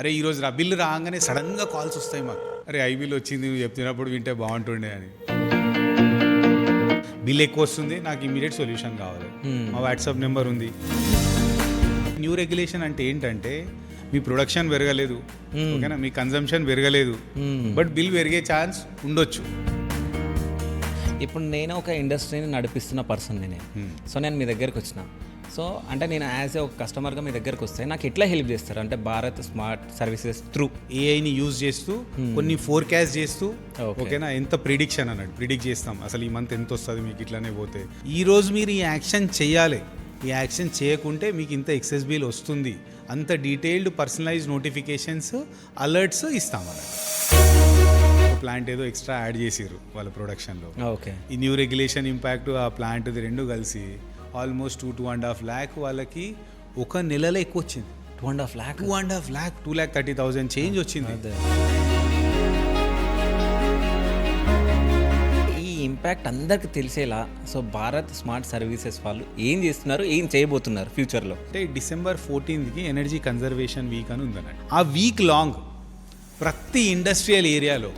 అరే ఈరోజు రా బిల్లు రాగానే సడన్గా కాల్స్ వస్తాయి మాకు, అరే బిల్ వచ్చింది నువ్వు చెప్తున్నప్పుడు వింటే బాగుంటుండే అని. బిల్ ఎక్కువ వస్తుంది, నాకు ఇమీడియట్ సొల్యూషన్ కావాలి, మా వాట్సాప్ నెంబర్ ఉంది. న్యూ రెగ్యులేషన్ అంటే ఏంటంటే మీ ప్రొడక్షన్ పెరగలేదు, ఓకేనా, మీ కన్జంప్షన్ పెరగలేదు, బట్ బిల్ పెరిగే ఛాన్స్ ఉండొచ్చు. ఇప్పుడు నేను ఒక ఇండస్ట్రీని నడిపిస్తున్న పర్సన్ నేనే. సో నేను మీ దగ్గరికి వచ్చిన, సో అంటే నేను యాజ్ ఏ ఒక కస్టమర్గా మీ దగ్గరికి వస్తే నాకు ఎట్లా హెల్ప్ చేస్తారు అంటే భారత్ స్మార్ట్ సర్వీసెస్ త్రూ ఏఐని యూజ్ చేస్తూ కొన్ని ఫోర్కాస్ట్ చేస్తూ, ఓకేనా, ఎంత ప్రిడిక్షన్ అన్నాడు, ప్రిడిక్ట్ చేస్తాం అసలు ఈ మంత్ ఎంత వస్తుంది మీకు ఇట్లానే పోతే, ఈ రోజు మీరు ఈ యాక్షన్ చేయాలి, ఈ యాక్షన్ చేయకుంటే మీకు ఇంత ఎక్సెస్ బిల్ వస్తుంది, అంత డీటెయిల్డ్ పర్సనలైజ్ నోటిఫికేషన్స్ అలర్ట్స్ ఇస్తామన్నమాట. ప్లాంట్ ఏదో ఎక్స్ట్రా యాడ్ చేసిర్రు వాళ్ళ ప్రొడక్షన్లో. ఓకే, ఈ న్యూ రెగ్యులేషన్ ఇంపాక్ట్ ఆ ప్లాంట్ది రెండు కలిసి ఆల్మోస్ట్ 2.5 lakh వాళ్ళకి ఒక నెలలో ఎక్కువ వచ్చింది. 2.5 lakh 2,30,000 చేంజ్ వచ్చింది. ఈ ఇంపాక్ట్ అందరికి తెలిసేలా సో భారత్ స్మార్ట్ సర్వీసెస్ వాళ్ళు ఏం చేస్తున్నారు, ఏం చేయబోతున్నారు ఫ్యూచర్లో అంటే December 14th energy conservation week అని ఉందన్నట్టు. ఆ వీక్ లాంగ్ ప్రతి ఇండస్ట్రియల్ ఏరియాలో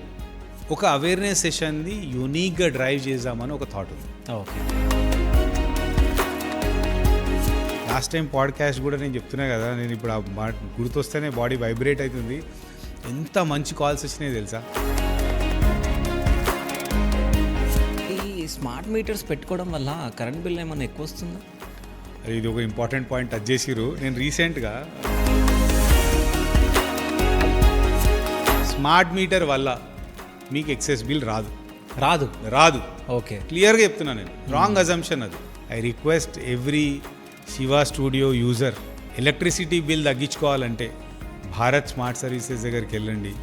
ఒక అవేర్నెస్ సెషన్ని యూనిక్గా డ్రైవ్ చేద్దామని ఒక థాట్ ఉంది. ఓకే, లాస్ట్ టైం పాడ్కాస్ట్ కూడా నేను చెప్తున్నా కదా, నేను ఇప్పుడు ఆ గుర్తొస్తేనే బాడీ వైబ్రేట్ అవుతుంది. ఎంత మంచి కాల్స్ వచ్చినాయి తెలుసా. ఈ స్మార్ట్ మీటర్స్ పెట్టుకోవడం వల్ల కరెంట్ బిల్ ఏమైనా ఎక్కువ వస్తుందా? ఇది ఒక ఇంపార్టెంట్ పాయింట్ టచ్ చేసిరు. నేను రీసెంట్గా స్మార్ట్ మీటర్ వల్ల మీకు ఎక్సెస్ బిల్ రాదు. ఓకే, క్లియర్గా చెప్తున్నా నేను, రాంగ్ అజంప్షన్ అది. I request every Shiva studio user, electricity bill తగ్గించుకోవాలంటే భారత్ స్మార్ట్ సర్వీసెస్ దగ్గరికి వెళ్ళండి.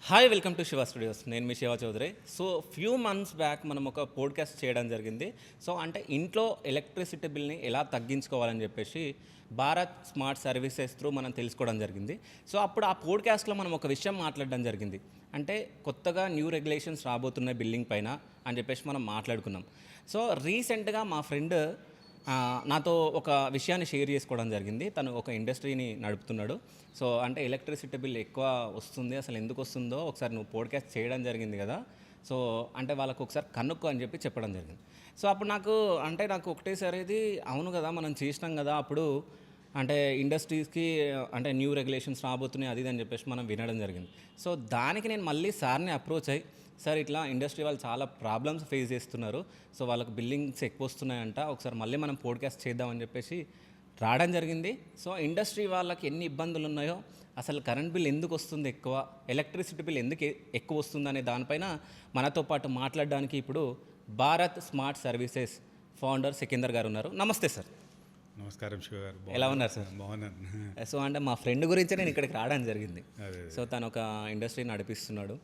Hi, welcome to Shiva studios. నేను మీ Shiva Chaudhary. So few months back మనం ఒక పోడ్కాస్ట్ చేయడం జరిగింది. సో అంటే ఇంట్లో ఎలక్ట్రిసిటీ బిల్ని ఎలా తగ్గించుకోవాలని చెప్పేసి భారత్ స్మార్ట్ సర్వీసెస్ త్రూ మనం తెలుసుకోవడం జరిగింది. సో అప్పుడు ఆ పోడ్కాస్ట్లో మనం ఒక విషయం మాట్లాడడం జరిగింది, అంటే కొత్తగా న్యూ రెగ్యులేషన్స్ రాబోతున్నాయి బిల్లింగ్ పైన అని చెప్పేసి మనం మాట్లాడుకున్నాం. సో రీసెంట్గా మా ఫ్రెండ్ నాతో ఒక విషయాన్ని షేర్ చేసుకోవడం జరిగింది. తను ఒక ఇండస్ట్రీని నడుపుతున్నాడు. సో అంటే ఎలక్ట్రిసిటీ బిల్ ఎక్కువ వస్తుంది, అసలు ఎందుకు వస్తుందో ఒకసారి నువ్వు పోడ్కాస్ట్ చేయడం జరిగింది కదా, సో అంటే వాళ్ళకు ఒకసారి కనుక్కో అని చెప్పడం జరిగింది. సో అప్పుడు నాకు ఒకటేసారి ఇది అవును కదా, మనం చేసినాం కదా అప్పుడు, అంటే ఇండస్ట్రీస్కి అంటే న్యూ రెగ్యులేషన్స్ రాబోతున్నాయి అది అని చెప్పేసి మనం వినడం జరిగింది. సో దానికి నేను మళ్ళీ సార్ని అప్రోచ్ అయ్యి, సార్ ఇట్లా ఇండస్ట్రీ వాళ్ళు చాలా ప్రాబ్లమ్స్ ఫేస్ చేస్తున్నారు, సో వాళ్ళకి బిల్లింగ్స్ ఎక్కువ వస్తున్నాయంట, ఒకసారి మళ్ళీ మనం పోడ్కాస్ట్ చేద్దామని చెప్పేసి రావడం జరిగింది. సో ఇండస్ట్రీ వాళ్ళకి ఎన్ని ఇబ్బందులు ఉన్నాయో, అసలు కరెంట్ బిల్ ఎందుకు వస్తుంది ఎక్కువ, ఎలక్ట్రిసిటీ బిల్ ఎందుకు ఎక్కువ వస్తుంది అనే దానిపైన మనతో పాటు మాట్లాడడానికి ఇప్పుడు Bharat smart services founder Sikandar గారు ఉన్నారు. నమస్తే సార్. నమస్కారం శివ గారు. ఎలా ఉన్నారు సార్? బాగున్నాను. సో అంటే మా ఫ్రెండ్ గురించే నేను ఇక్కడికి రావడం జరిగింది. సో తను ఒక ఇండస్ట్రీ నడిపిస్తున్నాడు.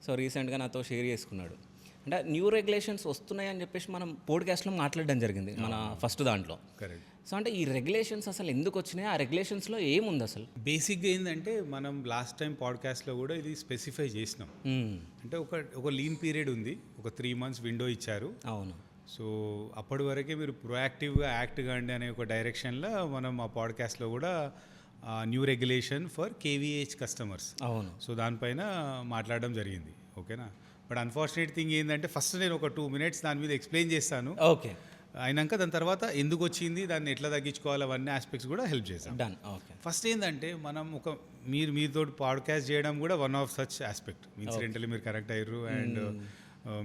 సో రీసెంట్గా నాతో షేర్ చేసుకున్నాడు, అంటే న్యూ రెగ్యులేషన్స్ వస్తున్నాయి అని చెప్పేసి మనం పోడ్కాస్ట్లో మాట్లాడడం జరిగింది మన ఫస్ట్ దాంట్లో. కరెక్ట్. సో అంటే ఈ రెగ్యులేషన్స్ అసలు ఎందుకు వచ్చినాయి, ఆ రెగ్యులేషన్స్లో ఏముంది అసలు? బేసిక్గా ఏంటంటే మనం లాస్ట్ టైం పాడ్కాస్ట్లో కూడా ఇది స్పెసిఫై చేసినాం. అంటే ఒక లీన్ పీరియడ్ ఉంది, ఒక 3 months విండో ఇచ్చారు. అవును. సో అప్పటి వరకే మీరు ప్రొయాక్టివ్గా యాక్ట్ కాండి అనే ఒక డైరెక్షన్లో మనం ఆ పాడ్కాస్ట్లో కూడా new regulation for KVH customers, అవును, సో దానిపైన మాట్లాడడం జరిగింది. ఓకేనా. బట్ అన్ఫార్చునేట్ థింగ్ ఏంటంటే ఫస్ట్ నేను ఒక 2 minutes దాని మీద ఎక్స్ప్లెయిన్ చేస్తాను. ఓకే. అయినాక దాని తర్వాత ఎందుకు వచ్చింది, దాన్ని ఎట్లా తగ్గించుకోవాలి, అవన్నీ ఆస్పెక్ట్స్ కూడా హెల్ప్ చేస్తాం. డన్. ఓకే. ఫస్ట్ ఏంటంటే మనం మీతో పాడ్కాస్ట్ చేయడం కూడా one of such aspect. Incidentally మీరు కరెక్ట్ అయ్యారు అండ్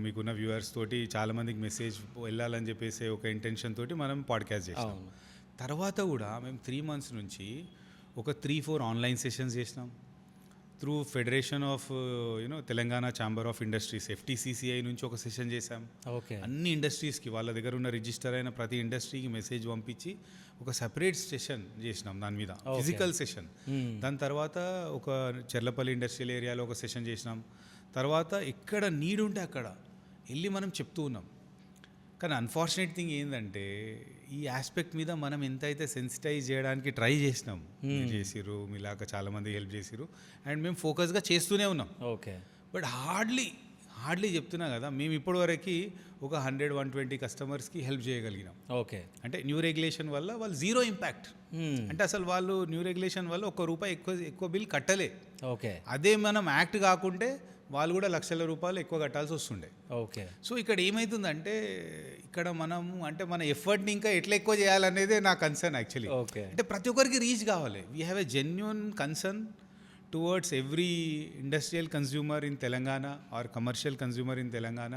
మీకున్న వ్యూవర్స్ తోటి చాలామందికి మెసేజ్ వెళ్ళాలని చెప్పేసి ఒక ఇంటెన్షన్ తోటి మనం పాడ్కాస్ట్ చేసాం. తర్వాత కూడా మేము 3 months నుంచి ఒక 3-4 ఆన్లైన్ సెషన్స్ చేసినాం. Through federation of Telangana chamber of industries FTCCI నుంచి ఒక సెషన్ చేశాం. ఓకే. అన్ని ఇండస్ట్రీస్కి వాళ్ళ దగ్గర ఉన్న రిజిస్టర్ అయిన ప్రతి ఇండస్ట్రీకి మెసేజ్ పంపించి ఒక సెపరేట్ సెషన్ చేసినాం దాని మీద, ఫిజికల్ సెషన్. దాని తర్వాత ఒక చెర్లపల్లి ఇండస్ట్రియల్ ఏరియాలో ఒక సెషన్ చేసినాం. తర్వాత ఎక్కడ నీడ్ ఉంటే అక్కడ వెళ్ళి మనం చెప్తూ ఉన్నాం. కానీ అన్ఫార్చునేట్ థింగ్ ఏంటంటే ఈ ఆస్పెక్ట్ మీద మనం ఎంతైతే సెన్సిటైజ్ చేయడానికి ట్రై చేసినాం, మీరు చేసిర్రు, మీలాగా చాలామంది హెల్ప్ చేసిర్రు, అండ్ మేము ఫోకస్గా చేస్తూనే ఉన్నాం. ఓకే. బట్ హార్డ్లీ చెప్తున్నా కదా, మేము ఇప్పటివరకు ఒక 100-120 కస్టమర్స్కి హెల్ప్ చేయగలిగినాం. ఓకే. అంటే న్యూ రెగ్యులేషన్ వల్ల వాళ్ళు జీరో ఇంపాక్ట్. అంటే అసలు వాళ్ళు న్యూ రెగ్యులేషన్ వల్ల ₹1 ఎక్కువ బిల్ కట్టలే. ఓకే. అదే మనం యాక్ట్ కాకుంటే వాళ్ళు కూడా లక్షల రూపాయలు ఎక్కువ కట్టాల్సి వస్తుండే. ఓకే. సో ఇక్కడ ఏమవుతుందంటే ఇక్కడ మనము అంటే మన ఎఫర్ట్ని ఇంకా ఎట్లా ఎక్కువ చేయాలనేదే నా కన్సర్న్ యాక్చువల్లీ. ఓకే. అంటే ప్రతి ఒక్కరికి రీచ్ కావాలి. We have a genuine concern towards every industrial consumer in Telangana or commercial consumer in Telangana.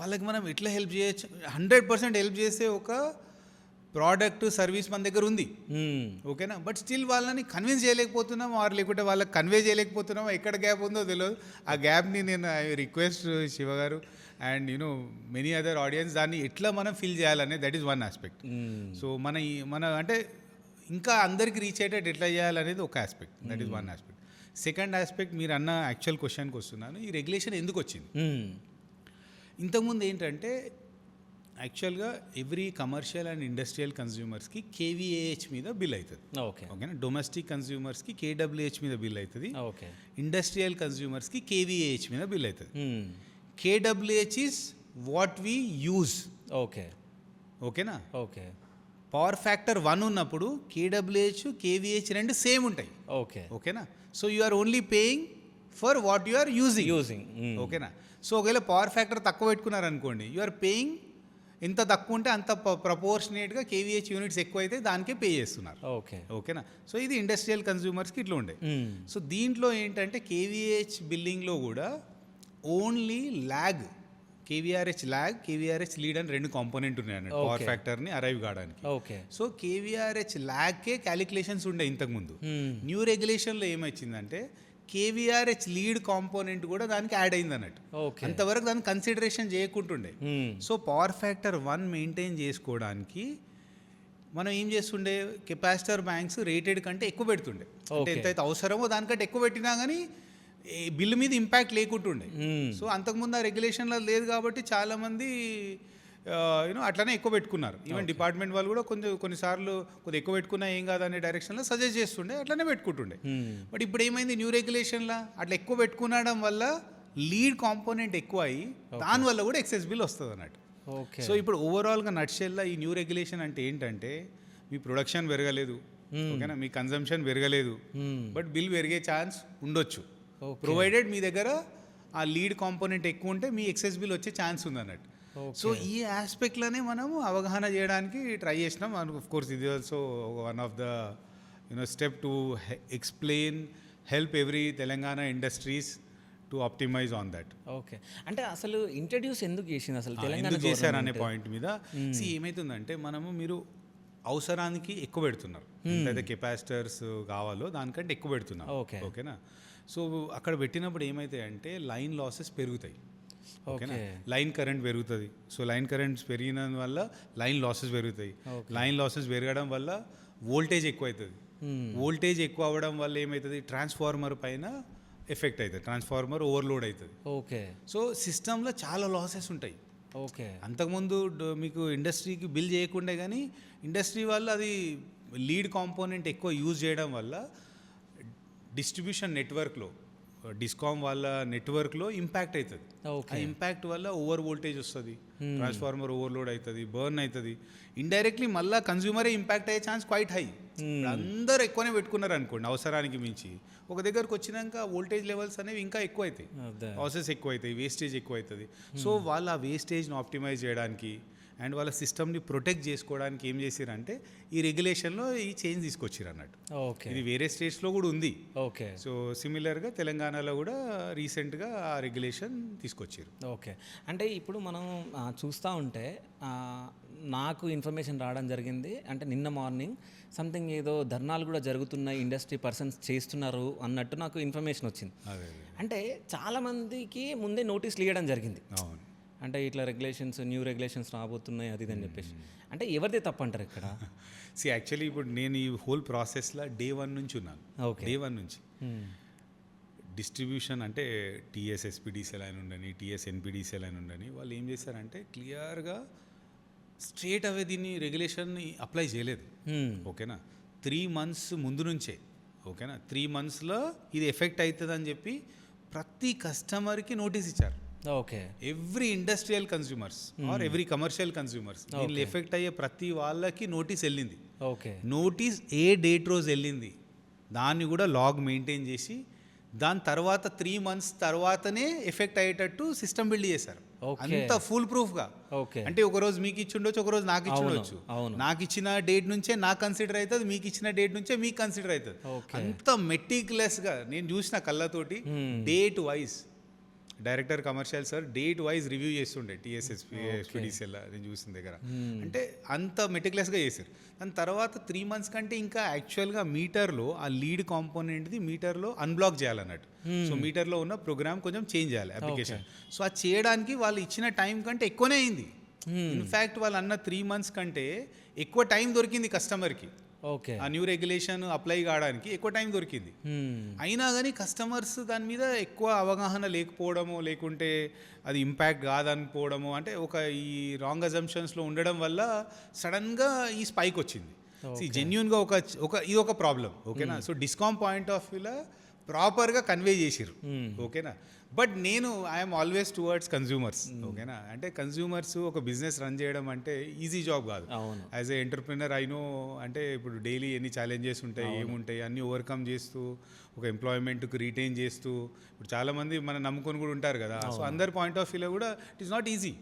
వాళ్ళకి మనం ఎట్లా హెల్ప్ చేయొచ్చు, 100% హెల్ప్ చేసే ఒక ప్రోడక్ట్ సర్వీస్ మన దగ్గర ఉంది. ఓకేనా, బట్ స్టిల్ వాళ్ళని కన్విన్స్ చేయలేకపోతున్నాం, ఆర్ లేకుంటే వాళ్ళకి కన్వే చేయలేకపోతున్నాం. ఎక్కడ గ్యాప్ ఉందో తెలియదు. ఆ గ్యాప్ని నేను ఐ రిక్వెస్ట్ శివ గారు అండ్ మెనీ అదర్ ఆడియన్స్ దాన్ని ఎట్లా మనం ఫీల్ చేయాలనే that is one aspect. So మన అంటే ఇంకా అందరికి రీచ్ అయ్యేటట్టు ఎట్లా చేయాలనేది ఒక aspect, that is one aspect. Second aspect, మీరు అన్న యాక్చువల్ క్వశ్చన్కి వస్తున్నాను. ఈ రెగ్యులేషన్ ఎందుకు వచ్చింది? ఇంతకుముందు ఏంటంటే యాక్చువల్గా ఎవ్రీ కమర్షియల్ అండ్ ఇండస్ట్రియల్ కన్జ్యూమర్స్కి KVAH మీద బిల్ అవుతుంది. ఓకేనా, డొమెస్టిక్ కన్జ్యూమర్స్కి KWH మీద బిల్ అవుతుంది. ఓకే. ఇండస్ట్రియల్ కన్జ్యూమర్స్కి KVAH మీద బిల్ అవుతుంది. KWH is what we use. Okay. ఓకేనా, ఓకే. పవర్ ఫ్యాక్టర్ 1 ఉన్నప్పుడు KWH KVAH రెండు సేమ్ ఉంటాయి. ఓకే. ఓకేనా, so you are only paying for what you are using. ఓకేనా, సో ఒకవేళ పవర్ ఫ్యాక్టర్ తక్కువ పెట్టుకున్నారనుకోండి, యు ఆర్ పేయింగ్ ఎంత తక్కువ ఉంటే అంత ప్రపోర్షనేట్గా KVH యూనిట్స్ ఎక్కువ అయితే దానికే పే చేస్తున్నారు. ఓకే. ఓకేనా, సో ఇది ఇండస్ట్రియల్ కన్జ్యూమర్స్కి ఇట్లా ఉండే. సో దీంట్లో ఏంటంటే KVH బిల్లింగ్లో కూడా only lag, KVRH lag, KVRH lead అని రెండు కాంపోనెంట్ ఉన్నాయి అన్నట్టు పవర్ ఫ్యాక్టర్ని అరైవ్ కావడానికి. ఓకే. సో KVRH ల్యాగ్కే క్యాలిక్యులేషన్స్ ఉండే ఇంతకుముందు. న్యూ రెగ్యులేషన్లో ఏమొచ్చిందంటే KVRH లీడ్ కాంపోనెంట్ కూడా దానికి యాడ్ అయింది అన్నట్టు. అంతవరకు దాన్ని కన్సిడరేషన్ చేయకుంటుండే. సో పవర్ ఫ్యాక్టర్ 1 మెయింటైన్ చేసుకోవడానికి మనం ఏం చేస్తుండే, కెపాసిటర్ బ్యాంక్స్ రేటెడ్ కంటే ఎక్కువ పెడుతుండే. అంటే ఎంతైతే అవసరమో దానికంటే ఎక్కువ పెట్టినా కానీ బిల్లు మీద ఇంపాక్ట్ లేకుంటుండే. సో అంతకుముందు ఆ రెగ్యులేషన్లో లేదు కాబట్టి చాలామంది అట్లనే ఎక్కువ పెట్టుకున్నారు. ఈవెన్ డిపార్ట్మెంట్ వాళ్ళు కూడా కొన్నిసార్లు కొద్దిగా ఎక్కువ పెట్టుకున్నా ఏం కాదనే డైరెక్షన్లో సజెస్ట్ చేస్తుండే, అట్లనే పెట్టుకుంటుండే. బట్ ఇప్పుడు ఏమైంది, న్యూ రెగ్యులేషన్లో అట్లా ఎక్కువ పెట్టుకునడం వల్ల లీడ్ కాంపోనెంట్ ఎక్కువ అయ్యి దానివల్ల కూడా ఎక్సెస్ బిల్ వస్తుంది అన్నట్టు. సో ఇప్పుడు ఓవరాల్గా నట్షెల్లా ఈ న్యూ రెగ్యులేషన్ అంటే ఏంటంటే, మీ ప్రొడక్షన్ పెరగలేదు, ఓకేనా, మీ కన్జంప్షన్ పెరగలేదు, బట్ బిల్ పెరిగే ఛాన్స్ ఉండొచ్చు, ప్రొవైడెడ్ మీ దగ్గర ఆ లీడ్ కాంపోనెంట్ ఎక్కువ ఉంటే మీ ఎక్సెస్ బిల్ వచ్చే ఛాన్స్ ఉంది అన్నట్టు. సో ఈ ఆస్పెక్ట్లోనే మనము అవగాహన చేయడానికి ట్రై చేసినాం. ఆఫ్ కోర్స్ ఇది also one of the step to explain, help every Telangana industries to optimise on that. Okay. అంటే అసలు ఇంట్రడ్యూస్ ఎందుకు చేసింది అసలు తెలంగాణ ఎందుకు చేశారు అనే పాయింట్ మీద ఏమవుతుందంటే, మీరు అవసరానికి ఎక్కువ పెడుతున్నారు, ఎంతైతే కెపాసిటర్స్ కావాలో దానికంటే ఎక్కువ పెడుతున్నారు. ఓకేనా, సో అక్కడ పెట్టినప్పుడు ఏమవుతాయంటే లైన్ లాసెస్ పెరుగుతాయి. ఓకేనా, లైన్ కరెంట్ పెరుగుతుంది. సో లైన్ కరెంట్స్ పెరిగిన వల్ల లైన్ లాసెస్ పెరుగుతాయి. లైన్ లాసెస్ పెరగడం వల్ల వోల్టేజ్ ఎక్కువ అవుతుంది. వోల్టేజ్ ఎక్కువ అవ్వడం వల్ల ఏమవుతుంది, ట్రాన్స్ఫార్మర్ పైన ఎఫెక్ట్ అవుతుంది, ట్రాన్స్ఫార్మర్ ఓవర్లోడ్ అవుతుంది. ఓకే. సో సిస్టంలో చాలా లాసెస్ ఉంటాయి. ఓకే. అంతకుముందు మీకు ఇండస్ట్రీకి బిల్ చేయకుండా కానీ ఇండస్ట్రీ వల్ల అది లీడ్ కాంపోనెంట్ ఎక్కువ యూజ్ చేయడం వల్ల డిస్ట్రిబ్యూషన్ నెట్వర్క్లో, డిస్కామ్ వాళ్ళ నెట్వర్క్లో ఇంపాక్ట్ అవుతుంది. ఆ ఇంపాక్ట్ వల్ల ఓవర్ వోల్టేజ్ వస్తుంది, ట్రాన్స్ఫార్మర్ ఓవర్లోడ్ అవుతుంది, బర్న్ అవుతుంది. ఇండైరెక్ట్లీ మళ్ళీ కన్జ్యూమరే ఇంపాక్ట్ అయ్యే ఛాన్స్ క్వైట్ హై. అందరూ ఎక్కువనే పెట్టుకున్నారు అనుకోండి అవసరానికి మించి, ఒక దగ్గరకు వచ్చినాక వోల్టేజ్ లెవెల్స్ అనేవి ఇంకా ఎక్కువ అవుతాయి, లాసెస్ ఎక్కువ అవుతాయి, వేస్టేజ్ ఎక్కువ అవుతుంది. సో వాళ్ళు ఆ వేస్టేజ్ని ఆప్టిమైజ్ చేయడానికి అండ్ వాళ్ళ సిస్టమ్ని ప్రొటెక్ట్ చేసుకోవడానికి ఏం చేశారంటే ఈ రెగ్యులేషన్లో ఈ చేంజ్ తీసుకొచ్చారు అన్నట్టు. ఇది వేరే స్టేట్స్లో కూడా ఉంది. ఓకే. సో సిమిలర్గా తెలంగాణలో కూడా రీసెంట్గా ఆ రెగ్యులేషన్ తీసుకొచ్చారు. ఓకే. అంటే ఇప్పుడు మనం చూస్తూ ఉంటే నాకు ఇన్ఫర్మేషన్ రావడం జరిగింది, అంటే నిన్న మార్నింగ్ సంథింగ్ ఏదో ధర్నాలు కూడా జరుగుతున్నాయి, ఇండస్ట్రీ పర్సన్స్ చేస్తున్నారు అన్నట్టు నాకు ఇన్ఫర్మేషన్ వచ్చింది. అంటే చాలామందికి ముందే నోటీసులు ఇవ్వడం జరిగింది. అవును, అంటే ఇట్లా రెగ్యులేషన్స్, న్యూ రెగ్యులేషన్స్ రాబోతున్నాయి అది అని చెప్పేసి. అంటే ఎవరిదే తప్పంటారు ఇక్కడ? యాక్చువల్లీ ఇప్పుడు నేను ఈ హోల్ ప్రాసెస్లో డే 1 నుంచి ఉన్నాను. డే 1 నుంచి డిస్ట్రిబ్యూషన్ అంటే TS SPDCL అని ఉండని, TS NPDCL అని ఉండని, వాళ్ళు ఏం చేశారంటే క్లియర్గా స్ట్రేట్ అవే దీన్ని రెగ్యులేషన్ని అప్లై చేయలేదు. ఓకేనా, 3 months ముందు నుంచే, ఓకేనా, 3 monthsలో ఇది ఎఫెక్ట్ అవుతుంది అని చెప్పి ప్రతి కస్టమర్కి నోటీస్ ఇచ్చారు. Okay, every industrial consumers or every commercial consumers దీనిలో ఎఫెక్ట్ అయ్యే ప్రతి వాళ్ళకి నోటీస్ వెళ్ళింది. ఓకే, నోటీస్ ఏ డేట్ రోజు వెళ్ళింది దాన్ని కూడా లాగ్ మెయింటైన్ చేసి దాని తర్వాత 3 months తర్వాతనే ఎఫెక్ట్ అయ్యేటట్టు సిస్టమ్ బిల్డ్ చేశారు. అంత ఫుల్ ప్రూఫ్గా. ఓకే, అంటే ఒక రోజు మీకు ఇచ్చి ఉండొచ్చు, ఒక రోజు నాకు ఇచ్చి ఉండొచ్చు. నాకు ఇచ్చిన డేట్ నుంచే నాకు కన్సిడర్ అవుతుంది, మీకు ఇచ్చిన డేట్ నుంచే మీకు కన్సిడర్ అవుతుంది. అంత మెటిక్యులస్గా నేను చూసిన కళ్ళతోటి date wise director commercial sir date wise review చేస్తుండే TSSPDCL నేను చూసిన దగ్గర. అంటే అంత మెటిక్యులస్గా చేశారు. దాని తర్వాత 3 months కంటే ఇంకా యాక్చువల్గా మీటర్లో ఆ లీడ్ కాంపోనెంట్ది మీటర్లో అన్బ్లాక్ చేయాలన్నట్టు. సో మీటర్లో ఉన్న ప్రోగ్రామ్ కొంచెం చేంజ్ చేయాలి అప్లికేషన్. సో అది చేయడానికి వాళ్ళు ఇచ్చిన టైం కంటే ఎక్కువనే అయింది. ఇన్ఫ్యాక్ట్ వాళ్ళు అన్న 3 months కంటే ఎక్కువ టైం దొరికింది కస్టమర్కి. ఓకే, ఆ న్యూ రెగ్యులేషన్ అప్లై కావడానికి ఎక్కువ టైం దొరికింది. అయినా కానీ కస్టమర్స్ దాని మీద ఎక్కువ అవగాహన లేకపోవడము, లేకుంటే అది ఇంపాక్ట్ కాదనుకోవడము, అంటే ఈ రాంగ్ అజంప్షన్స్లో ఉండడం వల్ల సడన్గా ఈ స్పైక్ వచ్చింది. జెన్యున్గా ఇది ఒక ప్రాబ్లం. ఓకేనా, సో డిస్కామ్ పాయింట్ ఆఫ్ వ్యూలో ప్రాపర్గా కన్వే చేసిర్రు. ఓకేనా, బట్ నేను ఐఎమ్ ఆల్వేస్ టువర్డ్స్ కన్జ్యూమర్స్. ఓకేనా, అంటే కన్జ్యూమర్స్ ఒక బిజినెస్ రన్ చేయడం అంటే ఈజీ జాబ్ కాదు. As a entrepreneur I know, అంటే ఇప్పుడు డైలీ ఎన్ని ఛాలెంజెస్ ఉంటాయి, ఏముంటాయి, అన్నీ ఓవర్కమ్ చేస్తూ ఒక ఎంప్లాయ్మెంట్కి రీటైన్ చేస్తూ, ఇప్పుడు చాలామంది మనం నమ్ముకొని కూడా ఉంటారు కదా. సో అందరి పాయింట్ ఆఫ్ వ్యూలో కూడా it is not easy.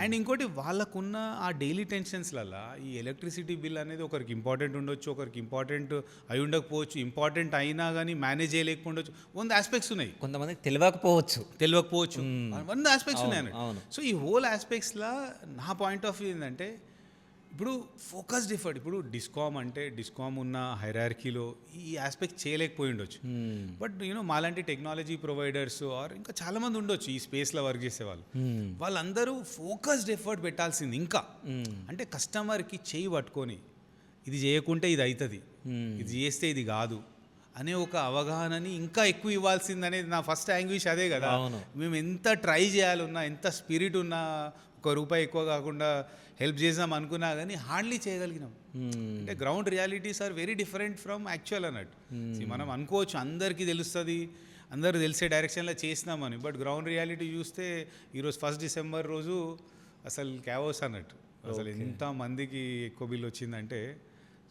And ఇంకోటి వాళ్ళకున్న ఆ డైలీ టెన్షన్స్లల్లో ఈ ఎలక్ట్రిసిటీ బిల్ అనేది ఒకరికి ఇంపార్టెంట్ ఉండొచ్చు, ఒకరికి ఇంపార్టెంట్ అయి ఉండకపోవచ్చు, ఇంపార్టెంట్ అయినా కానీ మేనేజ్ చేయలేకపోవచ్చు. 100 ఆస్పెక్ట్స్ ఉన్నాయి. కొంతమందికి తెలియకపోవచ్చు. 100 ఆస్పెక్ట్స్ ఉన్నాయి. సో ఈ హోల్ ఆస్పెక్ట్స్లో నా పాయింట్ ఆఫ్ వ్యూ ఏంటంటే ఇప్పుడు ఫోకస్ డిఫర్డ్. ఇప్పుడు డిస్కామ్ ఉన్న హైరార్కీలో ఈ ఆస్పెక్ట్ చేయలేకపోయి ఉండొచ్చు. బట్ మాలాంటి టెక్నాలజీ ప్రొవైడర్స్ ఆర్ ఇంకా చాలామంది ఉండొచ్చు ఈ స్పేస్లో వర్క్ చేసే వాళ్ళు. వాళ్ళందరూ ఫోకస్డ్ ఎఫర్ట్ పెట్టాల్సింది. ఇంకా అంటే కస్టమర్కి చేయి పట్టుకొని ఇది చేయకుంటే ఇది అవుతుంది, ఇది చేస్తే ఇది కాదు అనే ఒక అవగాహనని ఇంకా ఎక్కువ ఇవ్వాల్సిందనేది నా ఫస్ట్ యాంగ్విష్ అదే కదా. మేము ఎంత ట్రై చేయాలన్నా, ఎంత స్పిరిట్ ఉన్నా, ₹1 ఎక్కువ కాకుండా హెల్ప్ చేద్దాం అనుకున్నా కానీ హార్డ్లీ చేయగలిగినాం. అంటే ground realities are very different from actual అన్నట్టు. మనం అనుకోవచ్చు అందరికీ తెలుస్తుంది, అందరూ తెలిసే డైరెక్షన్లో చేసినామని, బట్ గ్రౌండ్ రియాలిటీ చూస్తే ఈరోజు 1st December రోజు అసలు క్యావోస్ అన్నట్టు. అసలు ఎంతమందికి ఎక్కువ బిల్ వచ్చిందంటే,